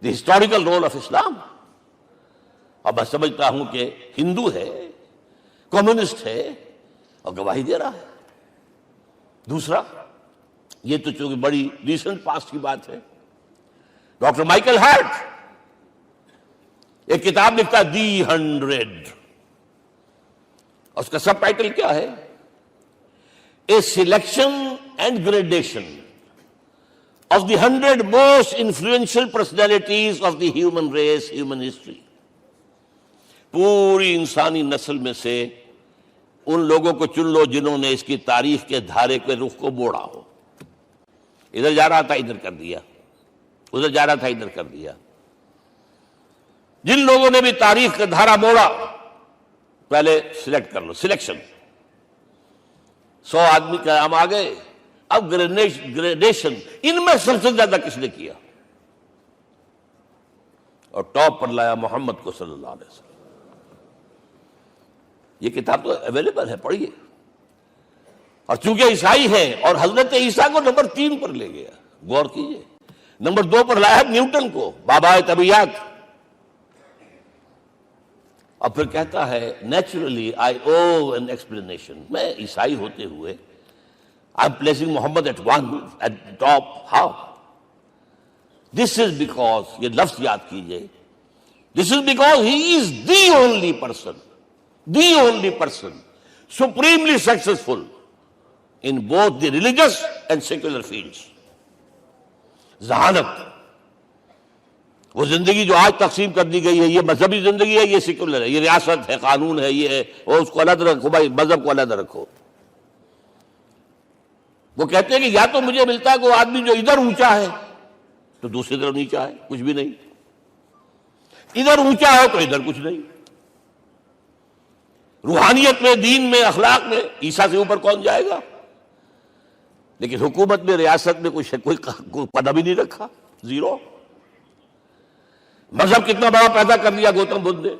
دی ہسٹوریکل رول آف اسلام۔ اور میں سمجھتا ہوں کہ ہندو ہے، کمیونسٹ ہے اور گواہی دے رہا ہے۔ دوسرا، یہ تو چونکہ بڑی ریسنٹ پاسٹ کی بات ہے، ڈاکٹر مائیکل ہارٹ ایک کتاب لکھتا ہے دی 100، اور اس کا سب ٹائٹل کیا ہے؟ A selection and gradation of the 100 most influential personalities of the human race, human history۔ پوری انسانی نسل میں سے ان لوگوں کو چن لو جنہوں نے اس کی تاریخ کے دھارے کے رخ کو موڑا ہو۔ ادھر جا رہا تھا ادھر کر دیا، ادھر جا رہا تھا ادھر کر دیا۔ جن لوگوں نے بھی تاریخ کا دھارا موڑا، پہلے سلیکٹ کر لو، سلیکشن۔ 100 آدمی کا ہم آ گئے، اب گریڈیشن ان میں سب سے زیادہ کس نے کیا؟ اور ٹاپ پر لایا محمد کو صلی اللہ علیہ وسلم. یہ کتاب تو اویلیبل ہے، پڑھیے. اور چونکہ عیسائی ہیں اور حضرت عیسیٰ کو نمبر 3 پر لے گیا، غور کیجئے. نمبر 2 پر لایا نیوٹن کو، بابائے طبیعیات. اور پھر کہتا ہے naturally I owe an explanation. میں عیسائی ہوتے ہوئے I am placing Muhammad at top. How? This is because, یہ لفظ یاد کیجئے، this is because he is the only person supremely successful in both the religious and secular fields. ذہانت، وہ زندگی جو آج تقسیم کر دی گئی ہے، یہ مذہبی زندگی ہے، یہ سیکولر ہے، یہ ریاست ہے، قانون ہے، یہ ہے، اور اس کو الگ رکھو بھائی، مذہب کو الگ رکھو. وہ کہتے ہیں کہ یا تو مجھے ملتا ہے کہ وہ آدمی جو ادھر اونچا ہے تو دوسری طرف نیچا ہے، کچھ بھی نہیں. ادھر اونچا ہے تو ادھر کچھ نہیں. روحانیت میں، دین میں، اخلاق میں عیسیٰ سے اوپر کون جائے گا؟ لیکن حکومت میں، ریاست میں کوئی پدہ بھی نہیں رکھا، زیرو. مذہب کتنا بڑا پیدا کر دیا گوتم بدھ نے،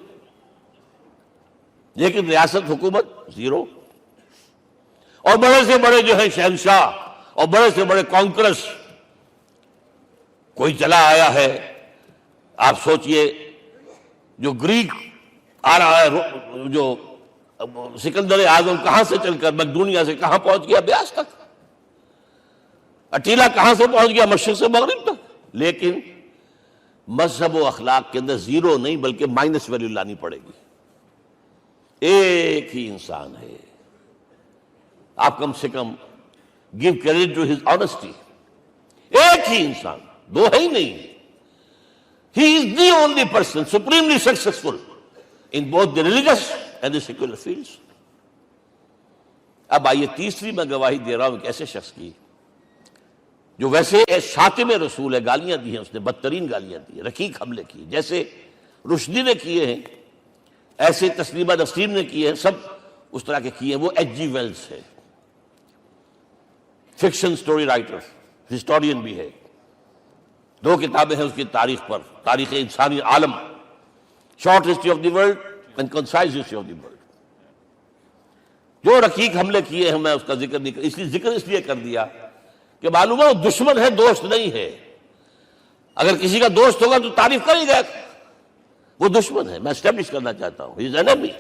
لیکن ریاست، حکومت زیرو. اور بڑے سے بڑے جو ہے شہنشاہ اور بڑے سے بڑے کانکرس، کوئی چلا آیا ہے. آپ سوچئے جو گریک آ رہا ہے، جو سکندر اعظم کہاں سے چل کر مقدونیہ سے کہاں پہنچ گیا؟ بیاس تک. اٹیلا کہاں سے پہنچ گیا؟ مشرق سے مغرب تک. لیکن مذہب و اخلاق کے اندر زیرو نہیں بلکہ مائنس ویلیو لانی پڑے گی. ایک ہی انسان ہے. آپ کم سے کم give credit to his honesty. ایک ہی انسان، دو ہے ہی نہیں. He is the only person supremely successful in both the religious and the secular fields. اب آئیے تیسری میں گواہی دے رہا ہوں ایک ایسے شخص کی جو ویسے شاتم رسول ہے، گالیاں دی ہیں اس نے، بدترین گالیاں دی ہیں، رقیق حملے کیے، جیسے رشدی نے کیے ہیں ایسے تسلیمہ نسرین نے کیے ہیں، سب اس طرح کے کیے ہیں. وہ ایچ جی ویلز ہے، فکشن سٹوری رائٹر، ہسٹورین بھی ہے. 2 کتابیں ہیں اس کی تاریخ پر، تاریخ انسانی عالم، short history of the world and concise history of the world. جو رقیق حملے کیے ہیں میں اس کا ذکر نہیں، ذکر اس لیے کر دیا کہ معلوم ہے وہ دشمن ہے، دوست نہیں ہے. اگر کسی کا دوست ہوگا تو تعریف کر ہی گا. وہ دشمن ہے، میں اسٹیبلش کرنا چاہتا ہوں، ہی از انیمی.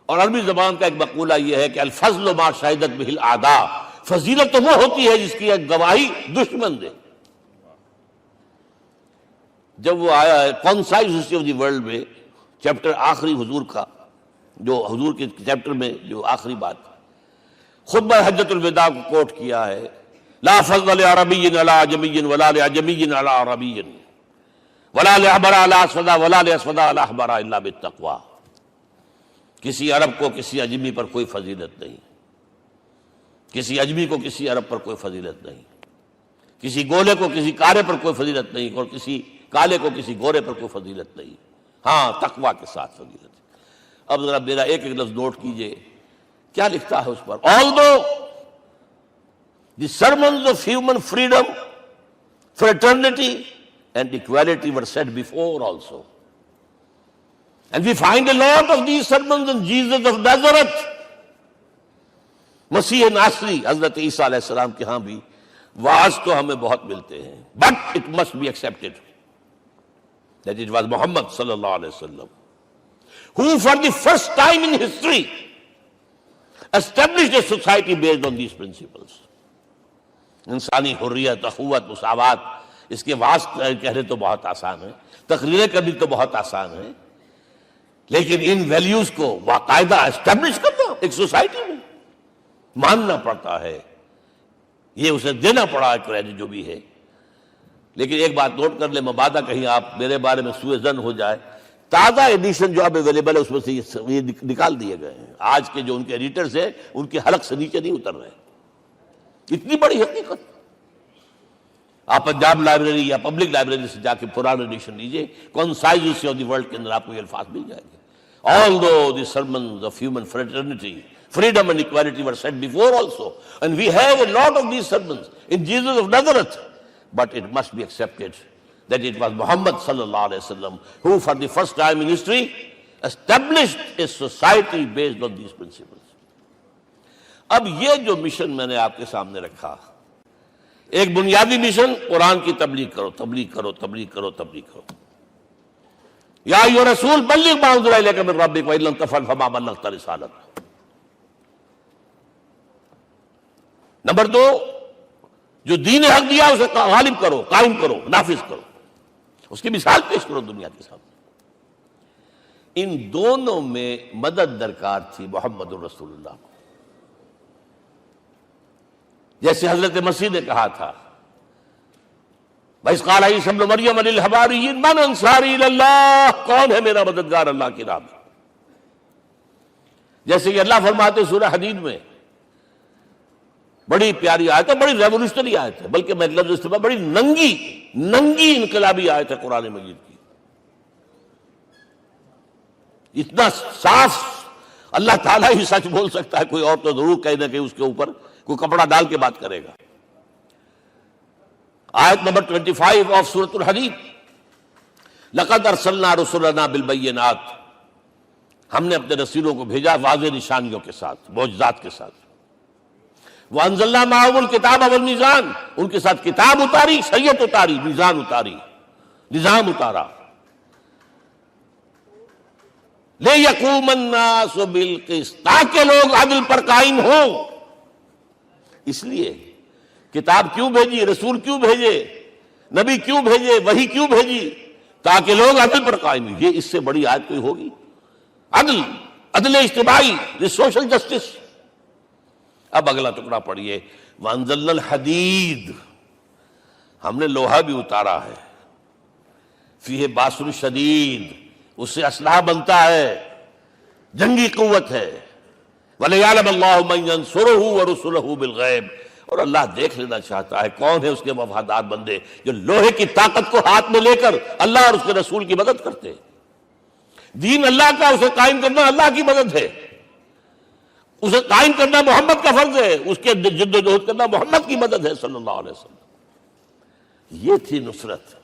اور عربی زبان کا ایک مقولہ یہ ہے کہ الفضل ما شہدت بہ الاعداء، فضیلت تو وہ ہوتی ہے جس کی ایک گواہی دشمن دے. جب وہ آیا ہے concise history of the world میں، چیپٹر آخری حضور کا، جو حضور کے چیپٹر میں جو آخری بات خطبہ حجۃ الوداع کو کوٹ کیا ہے، لا فضل لعربی علی عجمی ولا لعجمی علی عربی ولا لأحمر علی اسود ولا لأسود علی احمر الا بالتقوی. کسی عرب کو کسی عجمی پر کوئی فضیلت نہیں، کسی عجمی کو کسی عرب پر کوئی فضیلت نہیں، کسی گولے کو کسی کارے پر کوئی فضیلت نہیں، اور کسی کالے کو کسی گورے پر کوئی فضیلت نہیں. ہاں، تقوی کے ساتھ فضیلت. اب ذرا میرا ایک ایک لفظ نوٹ کیجئے، کیا لکھتا ہے اس پر. Although the sermons of human freedom, fraternity and equality were said before also, and we find a lot of these sermons in Jesus of Nazareth. مسیح ناصری حضرت عیسیٰ علیہ السلام کے ہاں بھی واعظ تو ہمیں بہت ملتے ہیں، but it must be accepted that it was Muhammad sallallahu alaihi wasallam who for the first time in history established a society based on these principles. انسانی حریت، اخوت، مساوات، اس کے واعظ کہنے تو بہت آسان ہے، تقریریں کرنی تو بہت آسان ہے، لیکن ان ویلیوز کو باقاعدہ اسٹیبلش کرنا ایک سوسائٹی میں ماننا پڑتا ہے. یہ اسے دینا پڑا کریڈٹ جو بھی ہے. لیکن ایک بات نوٹ کر لیں، مبادہ کہیں آپ میرے بارے میں سوء ظن ہو جائے، تازہ ایڈیشن جو اب اویلیبل ہے اس میں سے یہ نکال دیے گئے ہیں. آج کے جو ان کے ایڈیٹرز ہیں ان کے حلق سے نیچے نہیں اتر رہے. اتنی بڑی حقیقت. آپ پنجاب لائبریری یا پبلک لائبریری سے جا کے پرانا ایڈیشن لیجئے، concise history of the world کے اندر آپ کو یہ الفاظ مل جائیں گے. Although the sermons of human fraternity Freedom and equality were said before also. And we have a lot of these sermons in Jesus of Nazareth. But it must be accepted that it was Muhammad sallallahu alaihi wasallam who for the first time in history established a society based on these principles. اب یہ جو mission میں نے آپ کے سامنے رکھا، ایک بنیادی مشن قرآن کی تبلیغ کرو، تبلیغ کرو، تبلیغ کرو، تبلیغ کرو. یا ایھا رسول بلغ ما انزل الیک من ربک وان لم تفعل فما بلغت رسالتہ. نمبر 2، جو دین حق دیا اسے غالب کرو، قائم کرو، نافذ کرو، اس کی مثال پیش کرو دنیا کے سامنے. ان دونوں میں مدد درکار تھی محمد الرسول اللہ کو. جیسے حضرت مسیح نے کہا تھا، وَإِذْ قَالَ عِيسَىٰ ابْنُ مَرْيَمَ لِلْحَوَارِيِّينَ مَنْ أَنصَارِي إِلَى اللَّهِ، کون ہے میرا مددگار اللہ کی راہ میں. جیسے کہ اللہ فرماتے ہیں سورہ حدید میں، بڑی پیاری آیت ہے، بڑی ریولوشنری آیت ہے، بلکہ میں لفظ استعمال، بڑی ننگی انقلابی آیت ہے قرآن مجید کی. اتنا صاف اللہ تعالیٰ ہی سچ بول سکتا ہے، کوئی اور تو ضرور کہیں نہ کہیں اس کے اوپر کوئی کپڑا ڈال کے بات کرے گا. آیت نمبر 25 آف سورۃ الحدید، لقد ارسلنا رسلنا بالبینات، ہم نے اپنے رسولوں کو بھیجا واضح نشانیوں کے ساتھ، معجزات کے ساتھ. وانزلنا معهم الکتاب والمیزان، ان کے ساتھ کتاب اتاری، شریعت اتاری، میزان اتاری، نظام اتارا. لِيَقُومَ النَّاسُ بِالْقِسْطِ، تاکہ لوگ عدل پر قائم ہوں. اس لیے کتاب کیوں بھیجی، رسول کیوں بھیجے، نبی کیوں بھیجے، وحی کیوں بھیجی؟ تاکہ لوگ عدل پر قائم ہوں. یہ اس سے بڑی آیت کوئی ہوگی؟ عدل اجتماعی، سوشل جسٹس. اب اگلا ٹکڑا پڑھیے، وَأَنزَلْنَا الْحَدِيدَ، ہم نے لوہا بھی اتارا ہے، فِيهِ بَأْسٌ شَدِيدٌ، اس سے اسلحہ بنتا ہے، جنگی قوت ہے. وَلِيَعْلَمَ اللَّهُ مَن يَنصُرُهُ وَرُسُلَهُ بِالْغَيْبِ، اور اللہ دیکھ لینا چاہتا ہے کون ہے اس کے وفادار بندے جو لوہے کی طاقت کو ہاتھ میں لے کر اللہ اور اس کے رسول کی مدد کرتے. دین اللہ کا، اسے قائم کرنا اللہ کی مدد ہے، اسے قائم کرنا محمد کا فرض ہے، اس کے جد و جہد کرنا محمد کی مدد ہے صلی اللہ علیہ وسلم. یہ تھی نصرت.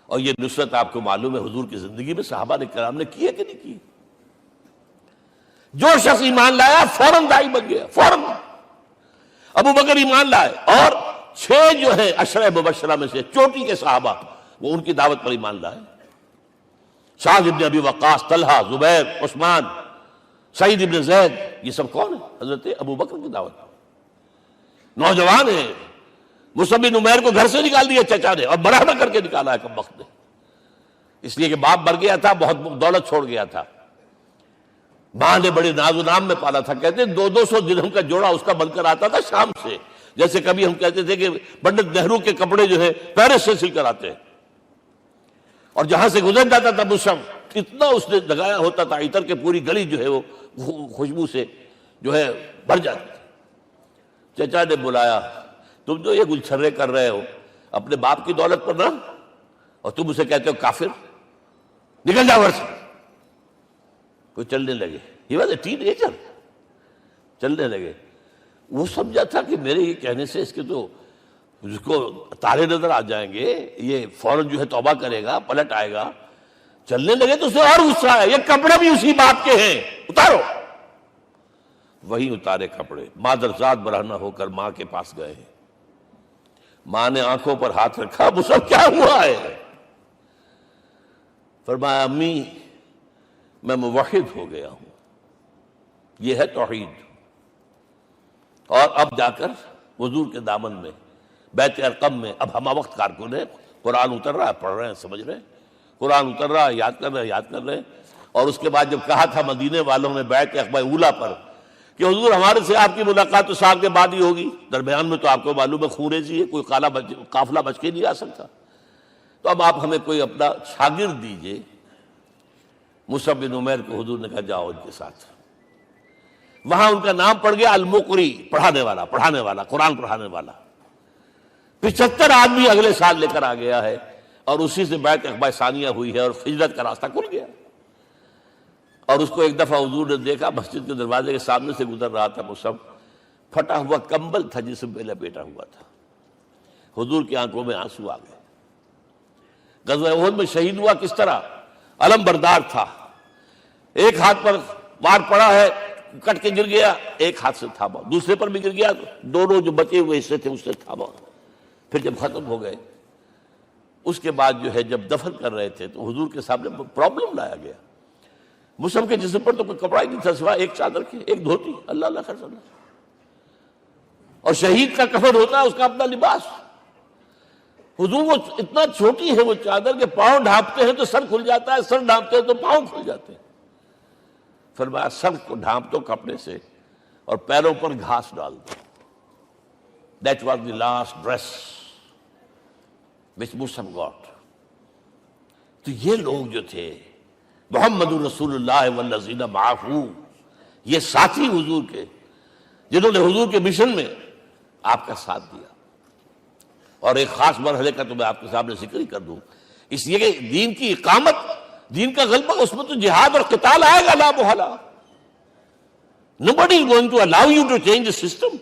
اور یہ نصرت آپ کو معلوم ہے حضور کی زندگی میں صحابہ نے کرام نے کی ہے کہ نہیں کی؟ جو شخص ایمان لایا فوراً داعی بن گیا، فوراً. ابو بکر ایمان لائے، اور 6 جو ہیں عشرہ مبشرہ میں سے چوٹی کے صحابہ، وہ ان کی دعوت پر ایمان لائے. سعد بن ابی وقاص، طلحہ، زبیر، عثمان، سعید بن زید، یہ سب کون ہیں؟ حضرت ابو بکر کی دعوت. نوجوان ہیں. مصعب بن عمیر کو گھر سے نکال دیا چچا نے، اور برہنہ کر کے نکالا ہے کم وقت نے، اس لیے کہ باپ مر گیا تھا، بہت دولت چھوڑ گیا تھا. ماں نے بڑے ناز و نام میں پالا تھا. کہتے 200 درہم کا جوڑا اس کا بن کر آتا تھا شام سے، جیسے کبھی ہم کہتے تھے کہ پنڈت نہرو کے کپڑے جو ہے پیرس سے سل کر آتے ہیں. اور جہاں سے گزر جاتا تھا مصعب، اتنا اس نے لگایا ہوتا تھا عطر کہ پوری گلی جو ہے وہ خوشبو سے جو ہے بھر جاتی تھی. چچا نے بلایا، تم جو یہ گلچھرے کر رہے ہو اپنے باپ کی دولت پر نہ، اور تم اسے کہتے ہو کافر، نکل جاؤ گھر سے. کوئی چلنے لگے، he was a ten ager, چلنے لگے. وہ سمجھا تھا کہ میرے یہ کہنے سے اس کے تو اس کو تارے نظر آ جائیں گے، یہ فوراً جو ہے توبہ کرے گا، پلٹ آئے گا. چلنے لگے تو اسے اور غصہ آیا، یہ کپڑے بھی اسی باپ کے ہیں، اتارو. وہی اتارے کپڑے، مادرزاد برہنہ ہو کر ماں کے پاس گئے ہیں. ماں نے آنکھوں پر ہاتھ رکھا، مصعب کیا ہوا ہے؟ فرمایا امی میں موحد ہو گیا ہوں. یہ ہے توحید. اور اب جا کر حضور کے دامن میں بیت ارقم میں اب ہمہ وقت کارکن ہے، قرآن اتر رہا ہے، پڑھ رہے ہیں، سمجھ رہے ہیں، قرآن اتر رہا ہے، یاد کر رہے ہیں. اور اس کے بعد جب کہا تھا مدینے والوں نے بیعت عقبہ اولیٰ پر کہ حضور ہمارے سے آپ کی ملاقات تو سال کے بعد ہی ہوگی، درمیان میں تو آپ کو معلوم ہے خونریزی ہے، کوئی قافلہ بچ کے نہیں آ سکتا، تو اب آپ ہمیں کوئی اپنا شاگرد دیجئے. مصعب بن عمیر کو حضور نے کہا جاؤ ان کے ساتھ. وہاں ان کا نام پڑ گیا المقری، پڑھانے والا، قرآن پڑھانے والا. 75 آدمی اگلے سال لے کر آ گیا ہے، اور اسی سے بیعت عقبہ ثانیہ ہوئی ہے، اور ہجرت کا راستہ کھل گیا. اور اس کو ایک دفعہ حضور نے دیکھا، مسجد کے دروازے کے سامنے سے گزر رہا تھا مصعب، پھٹا ہوا کمبل تھا جس میں لپیٹا ہوا تھا، حضور کی آنکھوں میں آنسو آ گئے۔ غزوہ احد میں شہید ہوا کس طرح؟ علم بردار تھا، ایک ہاتھ پر وار پڑا ہے، کٹ کے گر گیا، ایک ہاتھ سے تھاما، دوسرے پر بھی گر گیا، دونوں جو بچے ہوئے حصے تھے اس سے تھاما۔ پھر جب ختم ہو گئے، اس کے بعد جو ہے جب دفن کر رہے تھے تو حضور کے سامنے پرابلم لایا گیا۔ مصعب کے جسم پر تو کوئی کپڑا ہی نہیں تھا سوائے ایک چادر کے، ایک دھوتی، اللہ اللہ خیر اللہ۔ اور شہید کا کفن ہوتا ہے اس کا اپنا لباس، حضور وہ اتنا چھوٹی ہے وہ چادر کہ پاؤں ڈھانپتے ہیں تو سر کھل جاتا ہے، سر ڈھانپتے ہیں تو پاؤں کھل جاتے ہیں۔ فرمایا سر کو ڈھانپ دو کپڑے سے اور پیروں پر گھاس ڈال دو۔ That was the last dress which Musab got۔ تو یہ لوگ جو تھے محمد رسول اللہ والذین معہ، یہ ساتھی حضور کے جنہوں نے حضور کے مشن میں آپ کا ساتھ دیا۔ اور ایک خاص مرحلے کا تو میں آپ کے سامنے ذکر ہی کر دوں، اس لیے کہ دین کی اقامت، دین کا غلبہ، اس میں تو جہاد اور قتال آئے گا لا محالہ۔ Nobody is going to allow you to change the system۔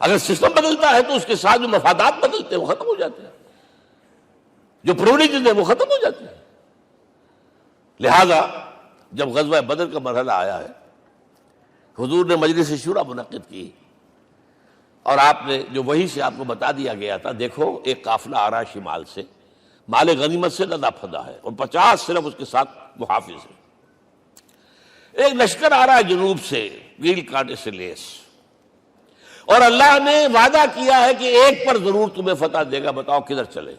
اگر سسٹم بدلتا ہے تو اس کے ساتھ جو مفادات بدلتے ہیں وہ ختم ہو جاتے ہیں، جو پرولیجز ہیں وہ ختم ہو جاتے ہیں۔ لہذا جب غزوہ بدر کا مرحلہ آیا ہے، حضور نے مجلس شورا منعقد کی، اور آپ نے جو وحی سے آپ کو بتا دیا گیا تھا، دیکھو ایک قافلہ آ رہا ہے شمال سے، مال غنیمت سے لدا پھدا ہے، اور 50 صرف اس کے ساتھ محافظ ہیں۔ ایک لشکر آ رہا ہے جنوب سے، گیل کانٹے سے لیس، اور اللہ نے وعدہ کیا ہے کہ ایک پر ضرور تمہیں فتح دے گا، بتاؤ کدھر چلے۔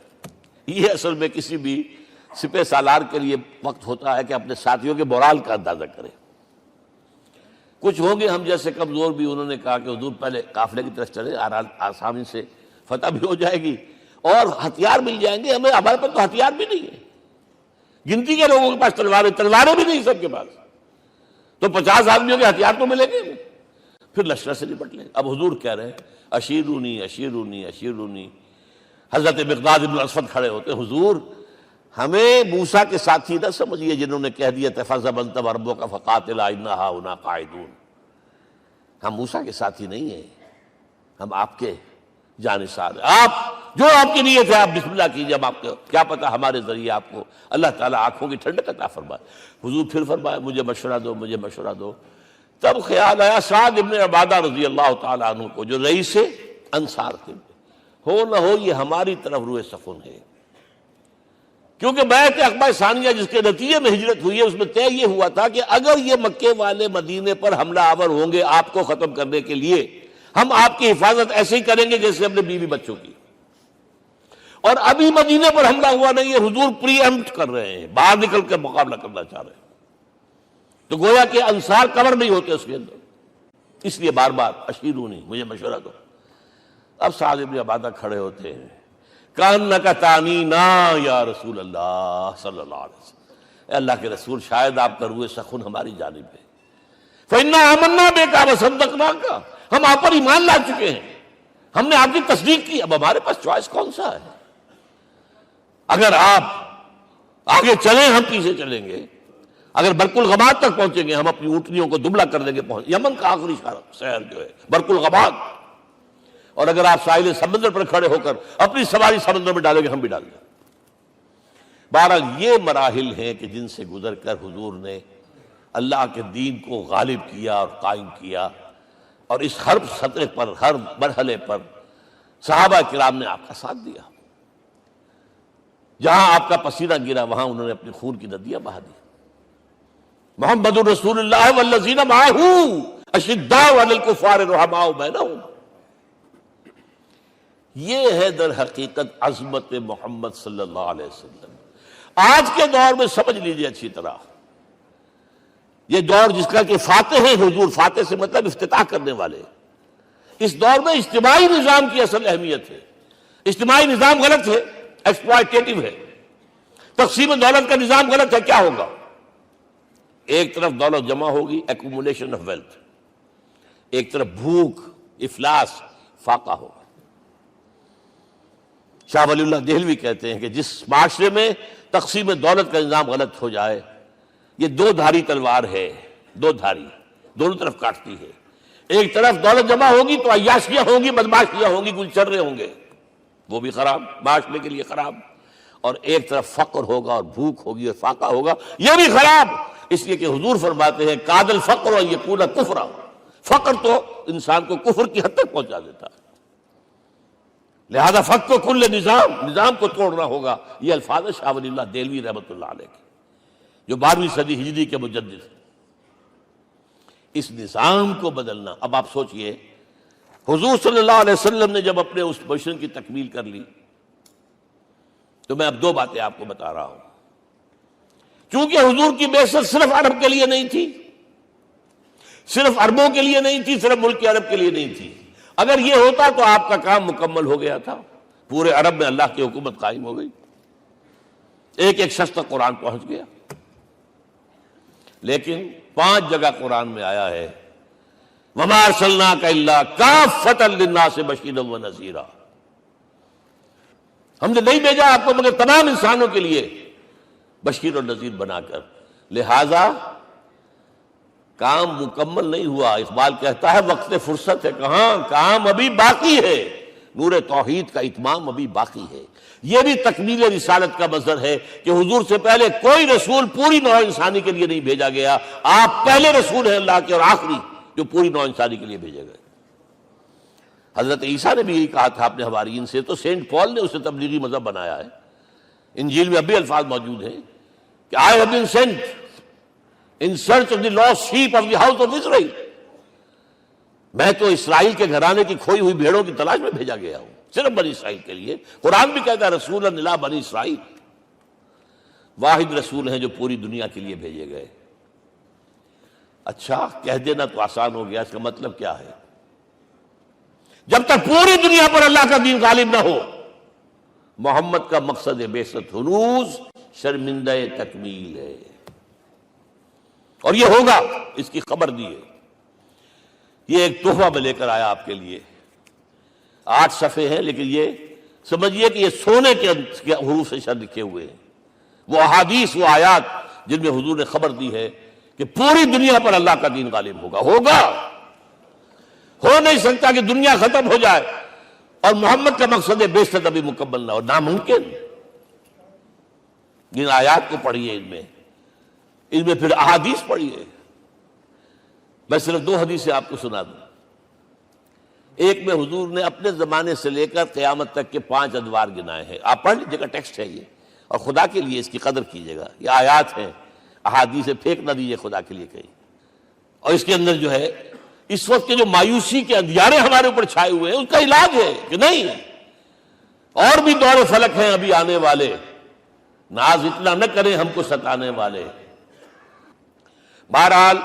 یہ اصل میں کسی بھی سپہ سالار کے لیے وقت ہوتا ہے کہ اپنے ساتھیوں کے مورال کا اندازہ کرے۔ کچھ ہوں گے ہم جیسے کمزور بھی، انہوں نے کہا کہ حضور پہلے قافلے کی طرف چلے، آسانی سے فتح بھی ہو جائے گی اور ہتھیار مل جائیں گے ہمیں، ہمارے پاس تو ہتھیار بھی نہیں ہے، گنتی کے لوگوں کے پاس تلواریں بھی نہیں سب کے پاس، تو 50 آدمیوں کے ہتھیار تو ملیں گے، پھر لشکر سے نپٹ لیں۔ اب حضور کہہ رہے ہیں اشیرونی اشیرونی اشیرونی، حضرت مقداد بن اسود کھڑے ہوتے ہیں، حضور ہمیں موسیٰ کے ساتھی نہ سمجھیے جنہوں نے کہہ دیا تفذب انت وربک فقاتلا انا ہاہنا قاعدون۔ ہم موسیٰ کے ساتھی نہیں ہیں، ہم آپ کے جانثار ہیں، آپ جو آپ کی نیت ہے آپ بسم اللہ کیجیے، ہم آپ کو کیا پتہ ہمارے ذریعے آپ کو اللہ تعالیٰ آنکھوں کی ٹھنڈک عطا فرمائے۔ حضور پھر فرمائے مجھے مشورہ دو، مجھے مشورہ دو۔ تب خیال آیا سعد ابن عبادہ رضی اللہ تعالیٰ عنہ کو، جو رئیس انصار تھے، ہو نہ ہو یہ ہماری طرف روئے سخن ہے، کیونکہ بیعت عقبہ ثانیہ جس کے نتیجے میں ہجرت ہوئی ہے اس میں طے یہ ہوا تھا کہ اگر یہ مکے والے مدینے پر حملہ آور ہوں گے آپ کو ختم کرنے کے لیے، ہم آپ کی حفاظت ایسے ہی کریں گے جیسے اپنے بیوی بچوں کی۔ اور ابھی مدینے پر حملہ ہوا نہیں ہے، حضور پری ایمپٹ کر رہے ہیں، باہر نکل کر مقابلہ کرنا چاہ رہے ہیں، تو گویا کہ انصار کور نہیں ہوتے اس کے اندر، اس لیے بار بار اشیرونی، مجھے مشورہ دو۔ اب سعد بن عبادہ کھڑے ہوتے ہیں، کانک تعنینا یا رسول اللہ صلی اللہ علیہ وسلم، اے اللہ کے رسول شاید آپ کا روئے سخن ہماری جانب ہے، فإنا آمنا بک وصدقناک، ہم آپ پر ایمان لا چکے ہیں، ہم نے آپ کی تصدیق کی، اب ہمارے پاس چوائس کون سا ہے؟ اگر آپ آگے چلیں ہم پیچھے چلیں گے، اگر برق الغماد تک پہنچیں گے ہم اپنی اونٹنیوں کو دبلا کر دیں گے، یمن کا آخری شہر جو ہے برق الغماد، اور اگر آپ ساحل سمندر پر کھڑے ہو کر اپنی سواری سمندر میں ڈالیں گے ہم بھی ڈال دیں۔ بہرحال یہ مراحل ہیں کہ جن سے گزر کر حضور نے اللہ کے دین کو غالب کیا اور قائم کیا، اور اس ہر سطح پر، ہر مرحلے پر صحابہ کرام نے آپ کا ساتھ دیا، جہاں آپ کا پسینہ گرا وہاں انہوں نے اپنی خون کی ندیاں بہا دی۔ محمد رسول اللہ والذین معہ اشداء علی الکفار رحماء بینہم، یہ ہے در حقیقت عظمت محمد صلی اللہ علیہ وسلم۔ آج کے دور میں سمجھ لیجئے اچھی طرح، یہ دور جس کا کہ فاتح ہیں حضور، فاتح سے مطلب افتتاح کرنے والے، اس دور میں اجتماعی نظام کی اصل اہمیت ہے۔ اجتماعی نظام غلط ہے، ایکسپلائٹیٹو ہے، تقسیم دولت کا نظام غلط ہے، کیا ہوگا؟ ایک طرف دولت جمع ہوگی، ایکومولیشن آف ویلتھ، ایک طرف بھوک، افلاس، فاقہ ہوگا۔ شاہ ولی اللہ دہلوی کہتے ہیں کہ جس معاشرے میں تقسیم دولت کا نظام غلط ہو جائے یہ دو دھاری تلوار ہے، دو دھاری، دونوں طرف کاٹتی ہے۔ ایک طرف دولت جمع ہوگی تو عیاشیاں ہوں گی، بدماشیاں ہوں گی، گلچرے ہوں گے، وہ بھی خراب، معاشرے کے لیے خراب۔ اور ایک طرف فقر ہوگا اور بھوک ہوگی اور فاقہ ہوگا، یہ بھی خراب۔ اس لیے کہ حضور فرماتے ہیں کاد الفقر ان یکون کفرا، فقر تو انسان کو کفر کی حد تک پہنچا دیتا ہے، لہذا فقر کو کل نظام کو توڑنا ہوگا۔ یہ الفاظ ہے شاہ ولی اللہ دہلوی رحمۃ اللہ علیہ کے، جو 12ویں صدی ہجری کے مجدد ہیں۔ اس نظام کو بدلنا، اب آپ سوچئے حضور صلی اللہ علیہ وسلم نے جب اپنے اس مشن کی تکمیل کر لی، تو میں اب دو باتیں آپ کو بتا رہا ہوں۔ چونکہ حضور کی بعثت صرف عرب کے لیے نہیں تھی، صرف عربوں کے لیے نہیں تھی، صرف ملک عرب کے لیے نہیں تھی۔ اگر یہ ہوتا تو آپ کا کام مکمل ہو گیا تھا، پورے عرب میں اللہ کی حکومت قائم ہو گئی، ایک ایک شخص تک قرآن پہنچ گیا۔ لیکن 5 جگہ قرآن میں آیا ہے وَمَا أَرْسَلْنَاكَ إِلَّا كَافَّةً لِلنَّاسِ بَشِيرًا وَنَذِيرًا، ہم نے نہیں بھیجا آپ کو مگر تمام انسانوں کے لیے بشیر اور نذیر بنا کر۔ لہذا کام مکمل نہیں ہوا۔ اقبال کہتا ہے وقت فرصت ہے کہاں، کام ابھی باقی ہے، نور توحید کا اتمام ابھی باقی ہے۔ یہ بھی تکمیل رسالت کا مظہر ہے کہ حضور سے پہلے کوئی رسول پوری نوع انسانی کے لیے نہیں بھیجا گیا، آپ پہلے رسول ہیں اللہ کے اور آخری جو پوری نوع انسانی کے لیے بھیجے گئے۔ حضرت عیسیٰ نے بھی یہی کہا تھا اپنے حواریین سے، تو سینٹ پال نے اسے تبلیغی مذہب بنایا ہے۔ انجیل میں اب بھی الفاظ موجود ہیں کہ I have been sent in search of the lost sheep of the house of Israel، میں تو اسرائیل کے گھرانے کی کھوئی ہوئی بھیڑوں کی تلاش میں بھیجا گیا ہوں، صرف بنی اسرائیل کے لیے۔ قرآن بھی کہتا ہے رسول الی بنی اسرائیل، واحد رسول ہیں جو پوری دنیا کے لیے بھیجے گئے۔ اچھا کہہ دینا تو آسان ہو گیا، اس کا مطلب کیا ہے؟ جب تک پوری دنیا پر اللہ کا دین غالب نہ ہو، محمد کا مقصد بعثت ہنوز شرمندہ تکمیل ہے، اور یہ ہوگا، اس کی خبر دی ہے۔ یہ ایک تحفہ میں لے کر آیا آپ کے لیے، 8 صفحے ہیں، لیکن یہ سمجھیے کہ یہ سونے کے حروف سے شر لکھے ہوئے ہیں، وہ احادیث، وہ آیات جن میں حضور نے خبر دی ہے کہ پوری دنیا پر اللہ کا دین غالب ہوگا۔ ہو نہیں سکتا کہ دنیا ختم ہو جائے اور محمد کا مقصد بعثت ابھی مکمل نہ ہو، ناممکن۔ ان آیات کو پڑھیے، ان میں پھر احادیث پڑھیے۔ میں صرف 2 حدیثیں آپ کو سنا دوں۔ ایک میں حضور نے اپنے زمانے سے لے کر قیامت تک کے 5 ادوار گنائے ہیں، آپ پڑھ لیجیے گا، ٹیکسٹ ہے یہ، اور خدا کے لیے اس کی قدر کیجیے گا، یہ آیات ہیں، احادیث پھینک نہ دیجیے خدا کے لیے کہیں۔ اور اس کے اندر جو ہے اس وقت کے جو مایوسی کے اندھیارے ہمارے اوپر چھائے ہوئے ہیں، اس کا علاج ہے کہ نہیں، اور بھی دور فلک ہیں ابھی آنے والے، ناز اتنا نہ کریں ہم کو ستانے والے۔ بہرحال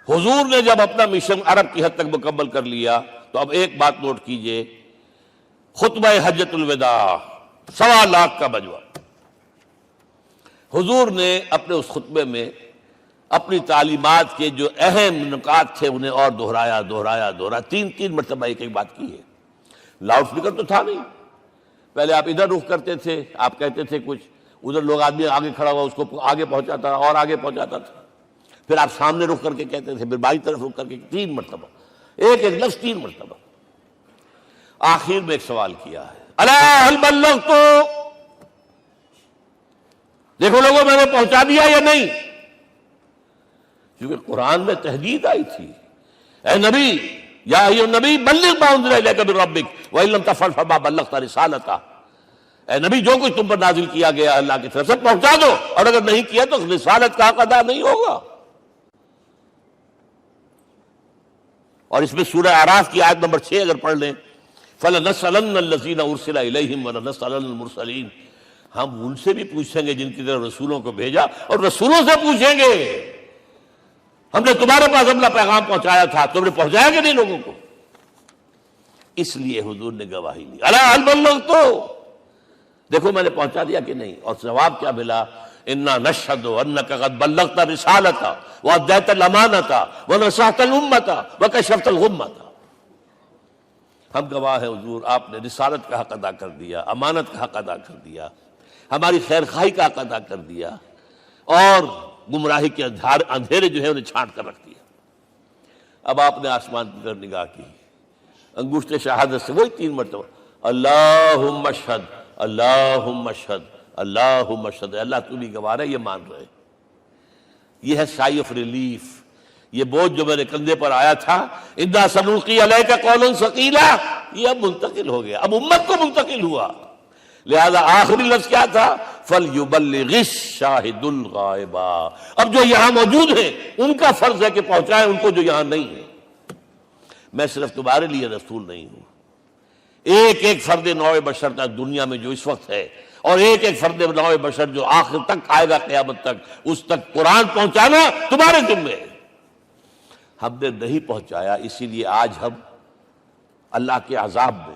حضور نے جب اپنا مشن عرب کی حد تک مکمل کر لیا تو اب ایک بات نوٹ کیجئے، خطبہ حجۃ الوداع 1.25 لاکھ کا مجمع، حضور نے اپنے اس خطبے میں اپنی تعلیمات کے جو اہم نکات تھے انہیں اور دہرایا، 3 مرتبہ ایک بات کی ہے۔ لاؤڈ سپیکر تو تھا نہیں، پہلے آپ ادھر رخ کرتے تھے، آپ کہتے تھے کچھ، ادھر لوگ آدمی آگے کھڑا ہوا اس کو آگے پہنچاتا اور آگے پہنچاتا تھا، پھر آپ سامنے رخ کر کے کہتے تھے، پھر بائیں طرف رخ کر کے 3 مرتبہ، ایک لفظ 3 مرتبہ۔ آخر میں ایک سوال کیا ہے، الا هل بلغت، دیکھو لوگوں میں نے پہنچا دیا یا نہیں؟ کیونکہ قرآن میں تحدید آئی تھی، اے نبی، یا ایھا النبی بلغ ما انزل الیک من ربک وان لم تفعل فما بلغت رسالتہ، اے نبی جو کچھ تم پر نازل کیا گیا اللہ کی طرف سے پہنچا دو، اور اگر نہیں کیا تو رسالت کا حق ادا نہیں ہوگا۔ اور اس میں سورہ اعراف کی آیت نمبر 6 اگر پڑھ لیں، فَلَنَسْأَلَنَّ الَّذِينَ أُرْسِلَ إِلَيْهِمْ وَلَنَسْأَلَنَّ الْمُرْسَلِينَ، ہم ان سے بھی پوچھیں گے جن کی طرف رسولوں کو بھیجا، اور رسولوں سے پوچھیں گے ہم نے تمہارے پاس اپنا پیغام پہنچایا تھا، تم نے پہنچایا کہ نہیں لوگوں کو؟ اس لیے حضور نے گواہی دی، الا هل بلغت، دیکھو میں نے پہنچا دیا کہ نہیں؟ اور جواب کیا ملا؟ انا نشہد انک قد بلغت الرسالۃ وادیت الامانۃ ونصحت الامۃ وکشفت الغمۃ، ہم گواہ ہیں حضور آپ نے رسالت کا حق ادا کر دیا، امانت کا حق ادا کر دیا، ہماری خیر خواہی کا حق ادا کر دیا، اور گمراہی کے اندھیرے جو ہے انہیں چھانٹ کر رکھ دیا۔ اب آپ نے آسمان کی طرف نگاہ کی، انگشت شہادت سے وہی 3 مرتبہ اللہم اشہد اللہم اشہد اللہم اشہد، اللہ تو بھی گواہ ہے، یہ مان رہے۔ یہ ہے سائی آف ریلیف، یہ بوجھ جو میرے کندھے پر آیا تھا اِنَّا سَنُلْقِي عَلَيْكَ قَوْلًا ثَقِيلًا، یہ اب منتقل ہو گیا، اب امت کو منتقل ہوا۔ لہذا آخری لفظ کیا تھا؟ فَلْيُبَلِّغِ الشَّاهِدُ الْغَائِبَ، اب جو یہاں موجود ہیں ان کا فرض ہے کہ پہنچائیں ان کو جو یہاں نہیں ہے۔ میں صرف تمہارے لیے رسول نہیں ہوں، ایک ایک فرد نوع بشر تک دنیا میں جو اس وقت ہے، اور ایک ایک فرد نوع بشر جو آخر تک آئے گا قیامت تک، اس تک قرآن پہنچانا تمہارے ذمہ ہے۔ ہم نے نہیں پہنچایا، اسی لیے آج ہم اللہ کے عذاب میں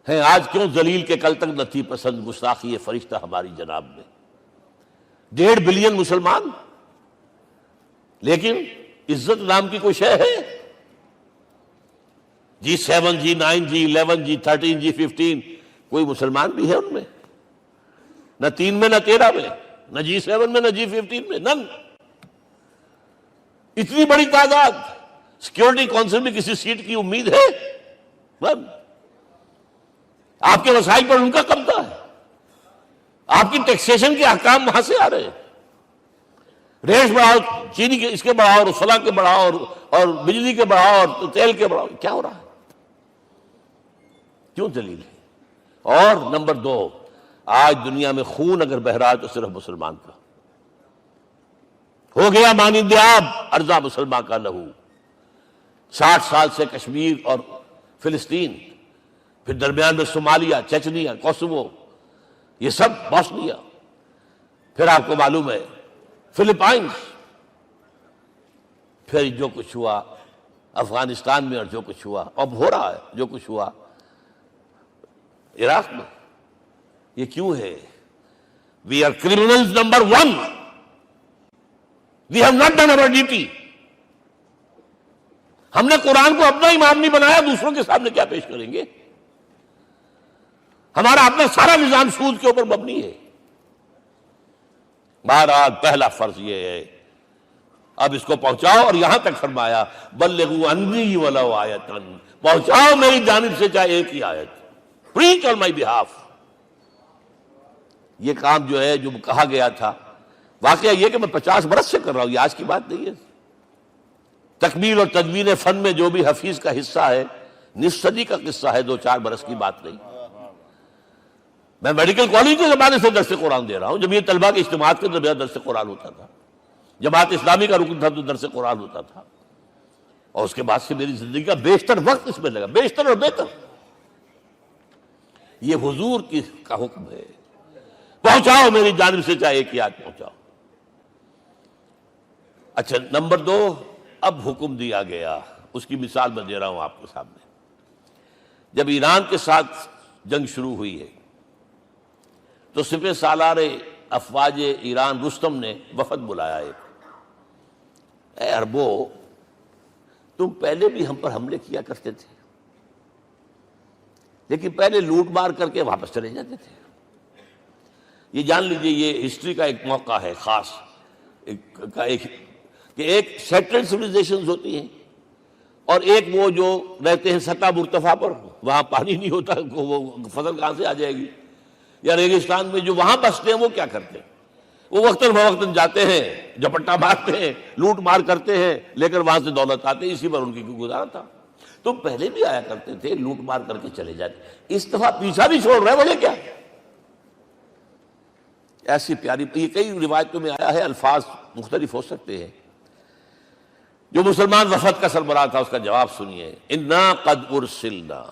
ہیں۔ آج کیوں ذلیل کے کل تک نہ تھی پسند گستاخی فرشتہ ہماری جناب میں؟ 1.5 بلین مسلمان، لیکن عزت نام کی کوئی شے ہے؟ G7 G9 G11 G13 G15 کوئی مسلمان بھی ہے ان میں؟ نہ 3 میں نہ 13 میں، نہ G7 میں نہ G15 میں، نن۔ اتنی بڑی تعداد، سیکیورٹی کونسل میں کسی سیٹ کی امید ہے؟ بس آپ کے وسائل پر ان کا قبضہ ہے، آپ کی ٹیکسیشن کے احکام وہاں سے آ رہے ہیں۔ ریٹس بڑھاؤ، چینی کے اس کے بڑھاؤ، اور فلاں کے بڑھاؤ، اور بجلی کے بڑھاؤ، اور تیل کے بڑھاؤ، کیا ہو رہا ہے؟ کیوں ذلیل ہے؟ اور نمبر 2، آج دنیا میں خون اگر بہ رہا ہے تو صرف مسلمان کا ہو گیا، مانند آب ارضا مسلمان کا لہو۔ 60 سال سے کشمیر اور فلسطین، پھر درمیان میں صومالیہ، چچنیا، کوسوو، یہ سب بوسنیا، پھر آپ کو معلوم ہے فلپائنس، پھر جو کچھ ہوا افغانستان میں، اور جو کچھ ہوا اب ہو رہا ہے، جو کچھ ہوا عراق میں۔ یہ کیوں ہے؟ We are criminals number 1. We have not done our duty. ہم نے قرآن کو اپنا امام نہیں بنایا، دوسروں کے سامنے کیا پیش کریں گے؟ ہمارا اپنا سارا نظام سود کے اوپر مبنی ہے۔ بہرحال پہلا فرض یہ ہے، اب اس کو پہنچاؤ، اور یہاں تک فرمایا بلغوا عنی ولو آیۃ، پہنچاؤ میری جانب سے چاہے ایک ہی آیت، preach on my behalf۔ یہ کام جو ہے، جو کہا گیا تھا، واقعہ یہ کہ میں 50 برس سے کر رہا ہوں، یہ آج کی بات نہیں ہے۔ تکمیل اور تدوین فن میں جو بھی حفیظ کا حصہ ہے، نصف صدی کا قصہ ہے، 2-4 برس کی بات نہیں۔ میں میڈیکل کالج کے زمانے سے درس قرآن دے رہا ہوں، جب یہ طلبہ کے اجتماعات کے درمیان درس قرآن ہوتا تھا، جماعت اسلامی کا رکن تھا تو درس قرآن ہوتا تھا، اور اس کے بعد سے میری زندگی کا بیشتر وقت اس میں لگا، بیشتر اور بہتر۔ یہ حضور کا حکم ہے، پہنچاؤ میری جانب سے چاہے ایک ہی آیت پہنچاؤ۔ اچھا، نمبر 2، اب حکم دیا گیا، اس کی مثال میں دے رہا ہوں آپ کے سامنے۔ جب ایران کے ساتھ جنگ شروع ہوئی ہے تو سپہ سالار افواج ایران رستم نے وفد بلایا ایک، اے عربو، تم پہلے بھی ہم پر حملے کیا کرتے تھے، لیکن پہلے لوٹ مار کر کے واپس چلے جاتے تھے۔ یہ جان لیجئے، یہ ہسٹری کا ایک موقع ہے خاص، کہ ایک سیٹلڈ سویلائزیشنز ہوتی ہیں، اور ایک وہ جو رہتے ہیں سطح مرتفع پر، وہاں پانی نہیں ہوتا، وہ فصل کہاں سے آ جائے گی، یا ریگستان میں جو وہاں بستے ہیں وہ کیا کرتے ہیں؟ وہ وقتاً فوقتاً جاتے ہیں، جھپٹا مارتے ہیں، لوٹ مار کرتے ہیں، لے کر وہاں سے دولت آتے ہیں، اسی پر ان کی گزارا تھا۔ تم پہلے بھی آیا کرتے تھے، لوٹ مار کر کے چلے جاتے، اس دفعہ پیچھا بھی چھوڑ رہے، وجہ کیا؟ ایسی پیاری، یہ کئی روایتوں میں آیا ہے، الفاظ مختلف ہو سکتے ہیں۔ جو مسلمان وفد کا سربراہ تھا اس کا جواب سنیے، انا قد ارسلنا،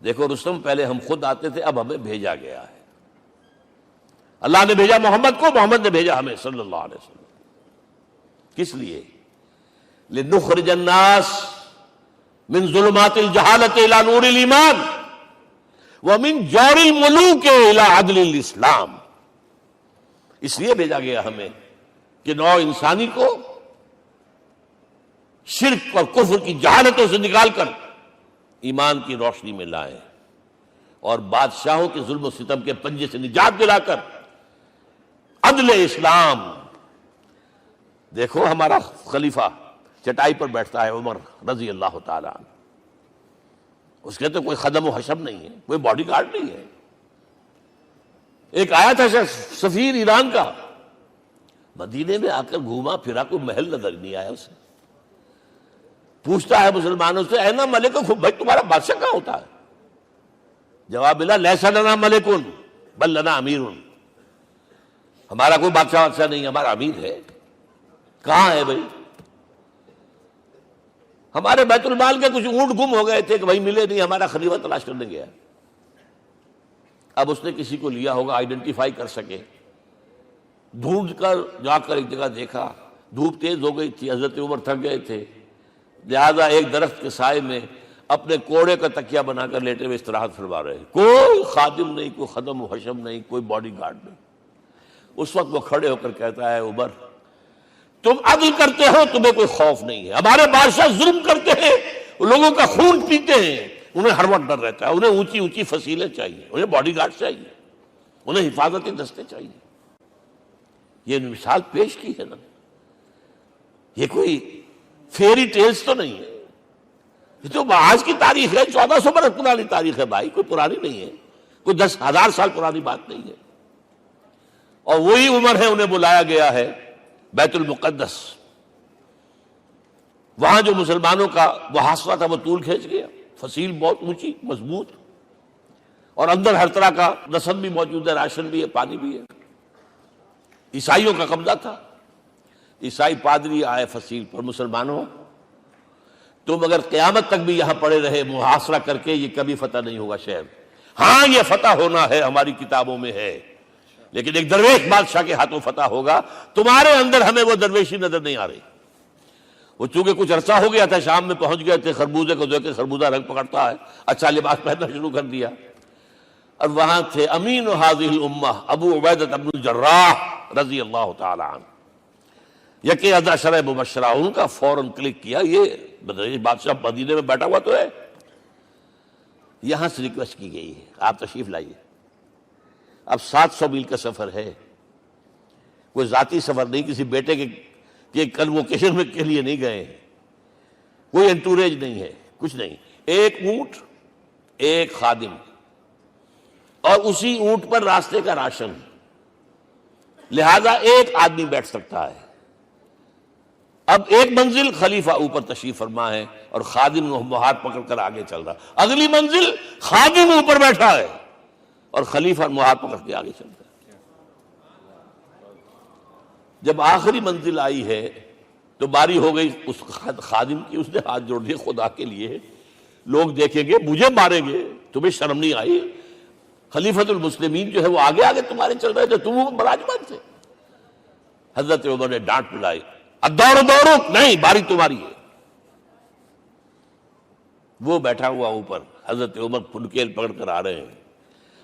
دیکھو رستم، پہلے ہم خود آتے تھے، اب ہمیں بھیجا گیا ہے، اللہ نے بھیجا محمد کو، محمد نے بھیجا ہمیں صلی اللہ علیہ وسلم۔ کس لیے؟ لنخرج الناس من ظلمات الجہالت الى نور الایمان ومن جور الملوک الى عدل الاسلام۔ اس لیے بھیجا گیا ہمیں کہ نوع انسانی کو شرک اور کفر کی جہالتوں سے نکال کر ایمان کی روشنی میں لائیں، اور بادشاہوں کے ظلم و ستم کے پنجے سے نجات دلا کر عدل اسلام. دیکھو ہمارا خلیفہ چٹائی پر بیٹھتا ہے عمر رضی اللہ تعالی عنہ، اس کے تو کوئی خدم و حشم نہیں ہے، کوئی باڈی گارڈ نہیں ہے. ایک آیا تھا سفیر ایران کا، مدینے میں آ کر گھوما پھرا، کوئی محل نظر نہیں آیا اسے. پوچھتا ہے مسلمانوں سے اینا ملک، بھائی تمہارا بادشاہ کہاں ہوتا ہے؟ جواب ملا لیسا لنا ملکن بل لنا امیر، ہمارا کوئی بادشاہ نہیں، ہمارا امیر ہے. کہاں ہے بھائی؟ ہمارے بیت المال کے کچھ اونٹ گم ہو گئے تھے کہ بھائی ملے نہیں، ہمارا خلیفہ تلاش کرنے گیا. اب اس نے کسی کو لیا ہوگا آئیڈینٹیفائی کر سکے، ڈھونڈ کر جا کر ایک جگہ دیکھا، دھوپ تیز ہو گئی تھی، حضرت عمر تھک گئے تھے، لہذا ایک درخت کے سائے میں اپنے کوڑے کا تکیہ بنا کر لیٹے ہوئے استراحت فرما رہے. کوئی خادم نہیں، کوئی خدم و حشم نہیں، کوئی باڈی گارڈ نہیں. اس وقت وہ کھڑے ہو کر کہتا ہے عمر تم عدل کرتے ہو، تمہیں کوئی خوف نہیں ہے. ہمارے بادشاہ ظلم کرتے ہیں، لوگوں کا خون پیتے ہیں، انہیں ہر وقت ڈر رہتا ہے، انہیں اونچی اونچی فصیلیں چاہیے، انہیں باڈی گارڈ چاہیے، انہیں حفاظتی دستے چاہیے. یہ مثال پیش کی ہے نا، یہ کوئی فیری ٹیلز تو نہیں ہے، یہ تو آج کی تاریخ ہے، 1400 برس پرانی تاریخ ہے بھائی، کوئی پرانی نہیں ہے، کوئی 10,000 سال پرانی بات نہیں ہے. اور وہی عمر ہے، انہیں بلایا گیا ہے بیت المقدس. وہاں جو مسلمانوں کا محاصرہ تھا وہ طول کھینچ گیا، فصیل بہت اونچی مضبوط، اور اندر ہر طرح کا رسد بھی موجود ہے، راشن بھی ہے، پانی بھی ہے. عیسائیوں کا قبضہ تھا. عیسائی پادری آئے فصیل پر، مسلمانوں تم اگر قیامت تک بھی یہاں پڑے رہے محاصرہ کر کے، یہ کبھی فتح نہیں ہوگا شہر. ہاں یہ فتح ہونا ہے، ہماری کتابوں میں ہے، لیکن ایک درویش بادشاہ کے ہاتھوں فتح ہوگا. تمہارے اندر ہمیں وہ درویشی نظر نہیں آ رہی. وہ چونکہ کچھ عرصہ ہو گیا تھا، شام میں پہنچ گئے تھے، خربوزے کو دیکھ کے خربوزہ رنگ پکڑتا ہے، اچھا لباس پہننا شروع کر دیا. اور وہاں تھے امین هذه الامہ ابو عبیدہ بن الجراح رضی اللہ تعالی عنہ، یکے 10 مبشرہ. ان کا فوراً کلک کیا، یہ بادشاہ مدینے میں بیٹھا ہوا تو ہے. یہاں سے ریکویسٹ کی گئی ہے آپ تشریف لائیے. اب 700 میل کا سفر ہے، کوئی ذاتی سفر نہیں، کسی بیٹے کے کنووکیشن میں کے لیے نہیں گئے، کوئی انٹوریج نہیں ہے، کچھ نہیں. ایک اونٹ، ایک خادم، اور اسی اونٹ پر راستے کا راشن، لہذا ایک آدمی بیٹھ سکتا ہے. اب ایک منزل خلیفہ اوپر تشریف فرما ہے اور خادم ہاتھ پکڑ کر آگے چل رہا. اگلی منزل خادم اوپر بیٹھا ہے اور خلیفہ ہاتھ پکڑ کے آگے چل رہا ہے. جب آخری منزل آئی ہے تو باری ہو گئی اس خادم کی. اس نے ہاتھ جوڑ دیے، خدا کے لیے لوگ دیکھیں گے، مجھے ماریں گے، تمہیں شرم نہیں آئی؟ خلیفۃ المسلمین جو ہے وہ آگے آگے تمہارے چل رہے تھے، تم براجمان تھے. حضرت عمر نے ڈانٹ پلائی، دوڑو دوڑو، نہیں، باری تمہاری ہے. وہ بیٹھا ہوا اوپر، حضرت عمر پھنکیل پکڑ کر آ رہے ہیں،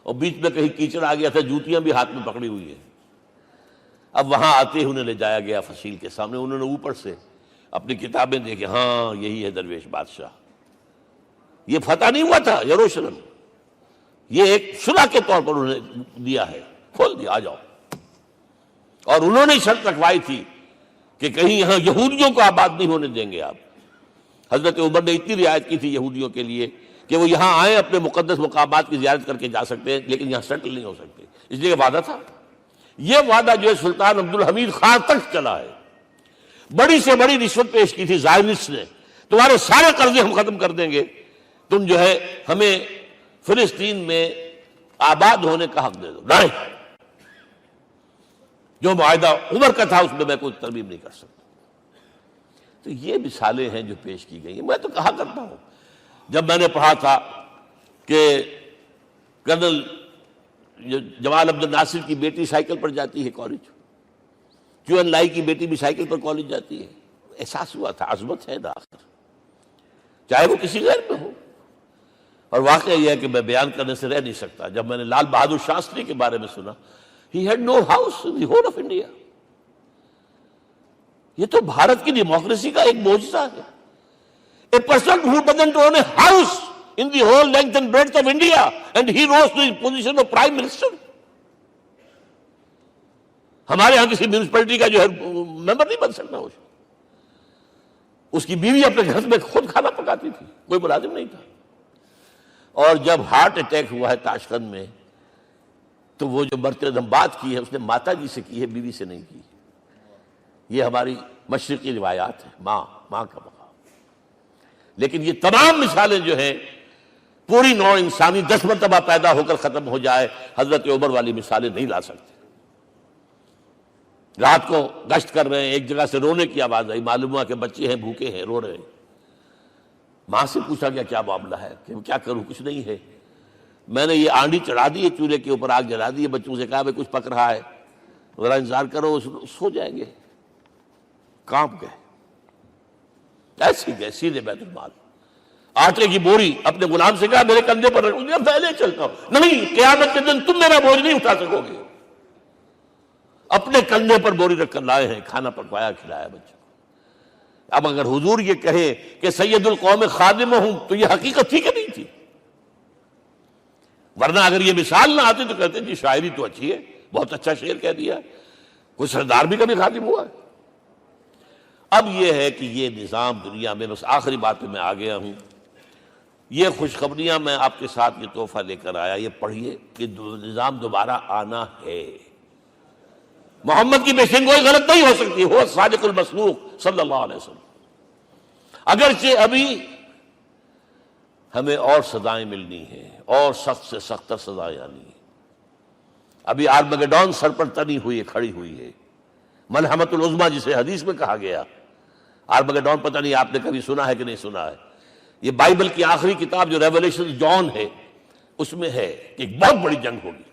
اور بیچ میں کہیں کیچڑ آ گیا تھا، جوتیاں بھی ہاتھ میں پکڑی ہوئی ہیں. اب وہاں آتے ہی انہیں لے جایا گیا فصیل کے سامنے. انہوں نے اوپر سے اپنی کتابیں دیکھیں، ہاں یہی ہے درویش بادشاہ. یہ فتح نہیں ہوا تھا یروشلم، یہ ایک صلح کے طور پر انہوں نے دیا ہے، کھول دیا، آ جاؤ. اور انہوں نے شرط رکھوائی تھی کہ کہیں یہاں یہودیوں کو آباد نہیں ہونے دیں گے آپ. حضرت عمر نے اتنی رعایت کی تھی یہودیوں کے لیے کہ وہ یہاں آئیں، اپنے مقدس مقامات کی زیارت کر کے جا سکتے ہیں، لیکن یہاں سیٹل نہیں ہو سکتے. اس لیے وعدہ تھا. یہ وعدہ جو ہے سلطان عبدالحمید خان تک چلا ہے. بڑی سے بڑی رشوت پیش کی تھی زائنسٹ نے، تمہارے سارے قرضے ہم ختم کر دیں گے، تم جو ہے ہمیں فلسطین میں آباد ہونے کا حق دے دو. نہیں، جو معاہدہ عمر کا تھا اس میں میں کوئی ترمیم نہیں کر سکتا. تو یہ مثالیں ہیں جو پیش کی گئی ہیں. میں تو کہا کرتا ہوں، جب میں نے پڑھا تھا کہ کرنل جمال عبد الناصر کی بیٹی سائیکل پر جاتی ہے کالج، کیو این لائی کی بیٹی بھی سائیکل پر کالج جاتی ہے، احساس ہوا تھا عظمت ہے نا آخر، چاہے وہ کسی غیر میں ہو. اور واقعہ یہ ہے کہ میں بیان کرنے سے رہ نہیں سکتا. جب میں نے لال بہادر شاستری کے بارے میں سنا، he had no house in the whole of India. یہ تو بھارت کی ڈیموکریسی کا ایک معجزہ ہے. A person who doesn't own a house in the whole length and breadth of India, and he rose to the position of Prime Minister. ہمارے ہاں کسی میونسپلٹی کا جو ہے ممبر نہیں بن سکتا، اس کی بیوی اپنے گھر میں خود کھانا پکاتی تھی، کوئی ملازم نہیں تھا۔ اور جب ہارٹ اٹیک ہوا ہے تاشقند میں، تو وہ جو مرتے دم بات کی ہے اس نے ماتا جی سے کی ہے، بیوی سے نہیں کی۔ یہ ہماری مشرقی روایات ہیں، ماں کا مقام۔ لیکن یہ تمام مثالیں جو ہیں، پوری نوع انسانی 10 مرتبہ پیدا ہو کر ختم ہو جائے، حضرت عمر والی مثالیں نہیں لا سکتے۔ رات کو گشت کر رہے ہیں، ایک جگہ سے رونے کی آواز آئی، معلوم ہوا کہ بچے ہیں، بھوکے ہیں، رو رہے ہیں۔ ماں سے پوچھا گیا کیا معاملہ ہے، کہ کیا کروں، کچھ نہیں ہے، میں نے یہ آنڈی چڑھا دی ہے، چولہے کے اوپر آگ جلا دی ہے، بچوں سے کہا بھائی کچھ پک رہا ہے، ذرا انتظار کرو، سو جائیں گے۔ کانپ گئے، ایسے گئے سیدھے بیت المال، آٹے کی بوری اپنے غلام سے کہا میرے کندھے پر رکھ، میں پہلے چلتا ہوں۔ نہیں، قیامت کے دن تم میرا بوجھ نہیں اٹھا سکو گے۔ اپنے کندھے پر بوری رکھ کر لائے ہیں، کھانا پکوایا، کھلایا بچوں کو۔ اب اگر حضور یہ کہے کہ سید القوم خادم ہوں، تو یہ حقیقت تھی کہ نہیں تھی؟ ورنہ اگر یہ مثال نہ آتی تو کہتے جی شاعری تو اچھی ہے، بہت اچھا شعر کہہ دیا، کوئی سردار بھی کبھی خادم ہوا ہے۔ اب یہ ہے کہ یہ نظام دنیا میں، بس آخری بات پہ میں آ گیا ہوں، یہ خوشخبریاں میں آپ کے ساتھ یہ تحفہ لے کر آیا، یہ پڑھیے کہ نظام دوبارہ آنا ہے۔ محمد کی پیشن گوئی غلط نہیں ہو سکتی، ہو صادق المصدوق صلی اللہ علیہ وسلم۔ اگرچہ ابھی ہمیں اور سزائیں ملنی ہیں، اور سخت سے سختر سزائیں آنی ہیں۔ ابھی آرمگیڈون سر پر تنی ہوئی ہے، کھڑی ہوئی ہے، ملحمۃ العظمیٰ جسے حدیث میں کہا گیا۔ آرمگیڈون پتہ نہیں آپ نے کبھی سنا ہے کہ نہیں سنا ہے؟ یہ بائبل کی آخری کتاب جو ریولیشن جان ہے، اس میں ہے کہ ایک بہت بڑی جنگ ہوگی،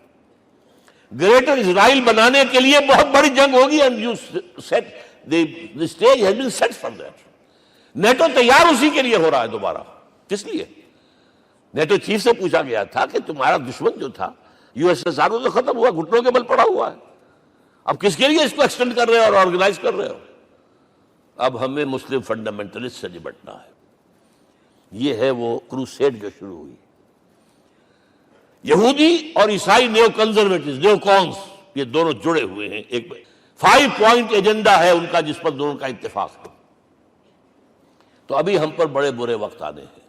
گریٹر اسرائیل بنانے کے لیے بہت بڑی جنگ ہوگی، and you set the stage has been set for that۔ NATO تیار اسی کے لیے ہو رہا ہے دوبارہ۔ کس لیے؟ نیٹو چیف سے پوچھا گیا تھا کہ تمہارا دشمن جو تھا یو ایس ایس آر تو ختم ہوا، گھٹنوں کے بل پڑا ہوا ہے، اب کس کے لیے اس کو ایکسٹینڈ کر رہے ہو اور آرگنائز کر رہے ہو؟ اب ہمیں مسلم فنڈامنٹلسٹ سے نمٹنا ہے۔ یہ ہے وہ کروسیڈ جو شروع ہوئی۔ یہودی اور عیسائی نیو کنزرویٹوز، نیو کونس، یہ دونوں جڑے ہوئے ہیں، ایک 5 پوائنٹ ایجنڈا ہے ان کا جس پر دونوں کا اتفاق ہے۔ تو ابھی ہم پر بڑے برے وقت آنے ہیں،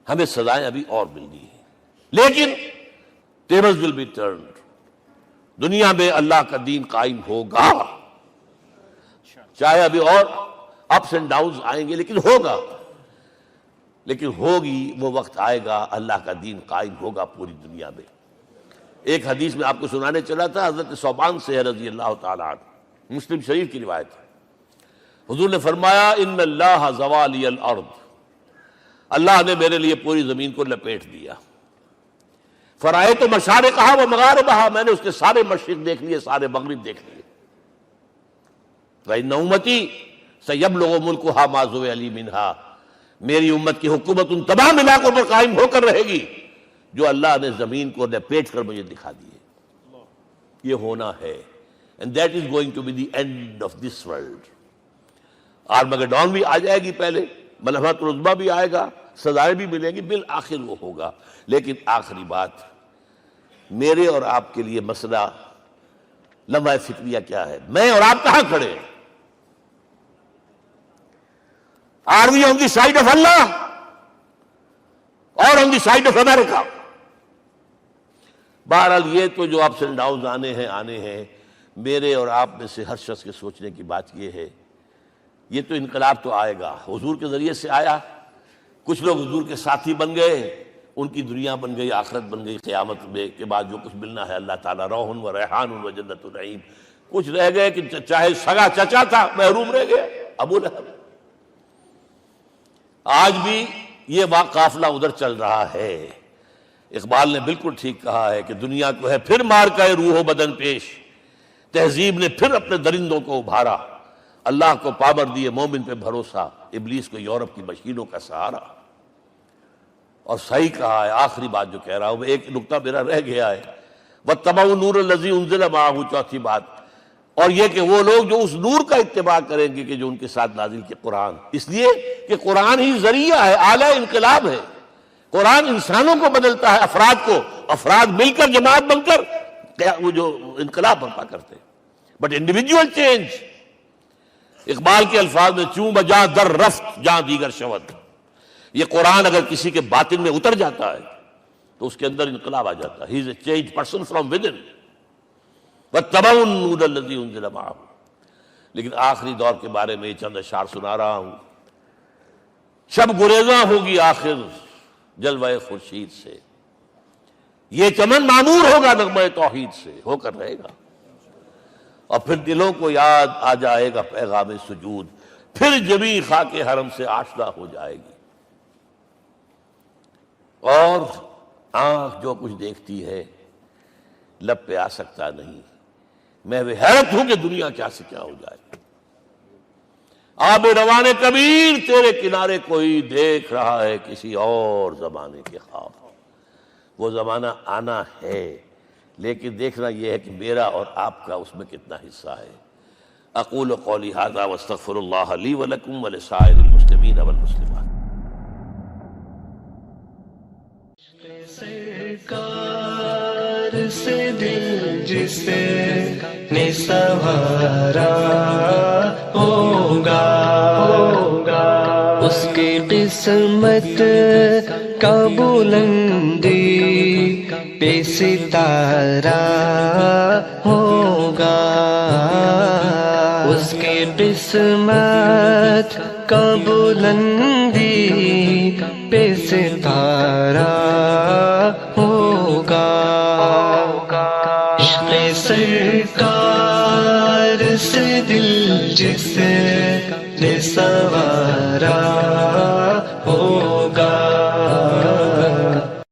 ہمیں سزائیں ابھی اور ملنی ہیں، لیکن ٹیبلز ول بی ٹرنڈ، دنیا میں اللہ کا دین قائم ہوگا، چاہے ابھی اور اپس اینڈ ڈاؤنز آئیں گے، لیکن ہوگا، لیکن ہوگی، وہ وقت آئے گا اللہ کا دین قائم ہوگا پوری دنیا میں۔ ایک حدیث میں آپ کو سنانے چلا تھا، حضرت ثوبان سے رضی اللہ تعالیٰ عنہ، مسلم شریف کی روایت ہے۔ حضور نے فرمایا ان اللہ زوالی الارض، اللہ نے میرے لیے پوری زمین کو لپیٹ دیا۔ فرائیت مشارقہا و مغاربہا، میں نے اس کے سارے مشرق دیکھ لیے، سارے مغرب دیکھ لیے۔ وَإِنَّ أُمَّتِي سَيَبْلُغُ مُلْكُهَا مَا زُوِّئَ لِي مِنْهَا، میری امت کی حکومت ان تمام علاقوں پر قائم ہو کر رہے گی جو اللہ نے زمین کو لپیٹ کر مجھے دکھا دیے۔ یہ ہونا ہے، and that is going to be the end of this world۔ آرمگیڈون بھی آ جائے گی پہلے، ملحمۃ العظمیٰ بھی آئے گا، سزائیں بھی ملیں گی، بالآخر وہ ہوگا۔ لیکن آخری بات، میرے اور آپ کے لیے مسئلہ لمحہ فکریہ کیا ہے؟ میں اور آپ کہاں کھڑے ہیں؟ Are we on the side of Allah or on the side of America؟ بہرحال یہ تو جو اپس اینڈ ڈاؤنز آنے ہیں، میرے اور آپ میں سے ہر شخص کے سوچنے کی بات یہ ہے، یہ تو انقلاب تو آئے گا، حضور کے ذریعے سے آیا، کچھ لوگ حضور کے ساتھی بن گئے، ان کی دنیا بن گئی، آخرت بن گئی، قیامت میں کے بعد جو کچھ ملنا ہے اللہ تعالیٰ روح و ریحان و جنت النعیم۔ کچھ رہ گئے کہ چاہے سگا چچا تھا محروم رہ گیا، ابو لہب۔ آج بھی یہ قافلہ ادھر چل رہا ہے۔ اقبال نے بالکل ٹھیک کہا ہے کہ دنیا کو ہے پھر مار کا روح و بدن پیش، تہذیب نے پھر اپنے درندوں کو ابھارا، اللہ کو پابر دیے مومن پہ بھروسہ، ابلیس کو یورپ کی مشینوں کا سہارا۔ اور صحیح کہا ہے، آخری بات جو کہہ رہا ہوں، ایک نکتہ میرا رہ گیا ہے، وَاتَّبَعُوا النُّورَ الَّذِي أُنزِلَ مَعَهُ، چوتھی بات، اور یہ کہ وہ لوگ جو اس نور کا اتباع کریں گے کہ جو ان کے ساتھ نازل کے قرآن، اس لیے کہ قرآن ہی ذریعہ ہے، آلہ انقلاب ہے۔ قرآن انسانوں کو بدلتا ہے، افراد کو، افراد مل کر جماعت بن کر وہ جو انقلاب برپا کرتے. بٹ انڈیویجول چینج، اقبال کے الفاظ میں چوں بجا در رفت جہاں دیگر شود. یہ قرآن اگر کسی کے باطن میں اتر جاتا ہے تو اس کے اندر انقلاب آ جاتا ہے. He is a change person from ود ان واتبعوا النور الذی انزل معہ. لیکن آخری دور کے بارے میں یہ چند اشعار سنا رہا ہوں. شب گریزاں ہوگی آخر جلوہ خورشید سے، یہ چمن معمور ہوگا نغمہ توحید سے، ہو کر رہے گا. اور پھر دلوں کو یاد آ جائے گا پیغام سجود، پھر جبیں خاک حرم سے آشنا ہو جائے گی. اور آنکھ جو کچھ دیکھتی ہے لب پہ آ سکتا نہیں. میں وہ حیرت ہوں کہ دنیا کیا سے کیا ہو جائے. آب روان کبیر تیرے کنارے کوئی دیکھ رہا ہے کسی اور زمانے کے خواب. وہ زمانہ آنا ہے، لیکن دیکھنا یہ ہے کہ میرا اور آپ کا اس میں کتنا حصہ ہے. اقول قولی ھذا واستغفر اللہ لی ولکم ولسائر المسلمین والمسلمات. سرکار سے دل جس نے سنوارا ہوگا، اس کی قسمت کا بلندی پہ ستارہ ہوگا. اس کی قسمت کا بلندی پہ ستارہ ہوگا. عشق سرکار سے دل جس نے سنوارا ہوگا.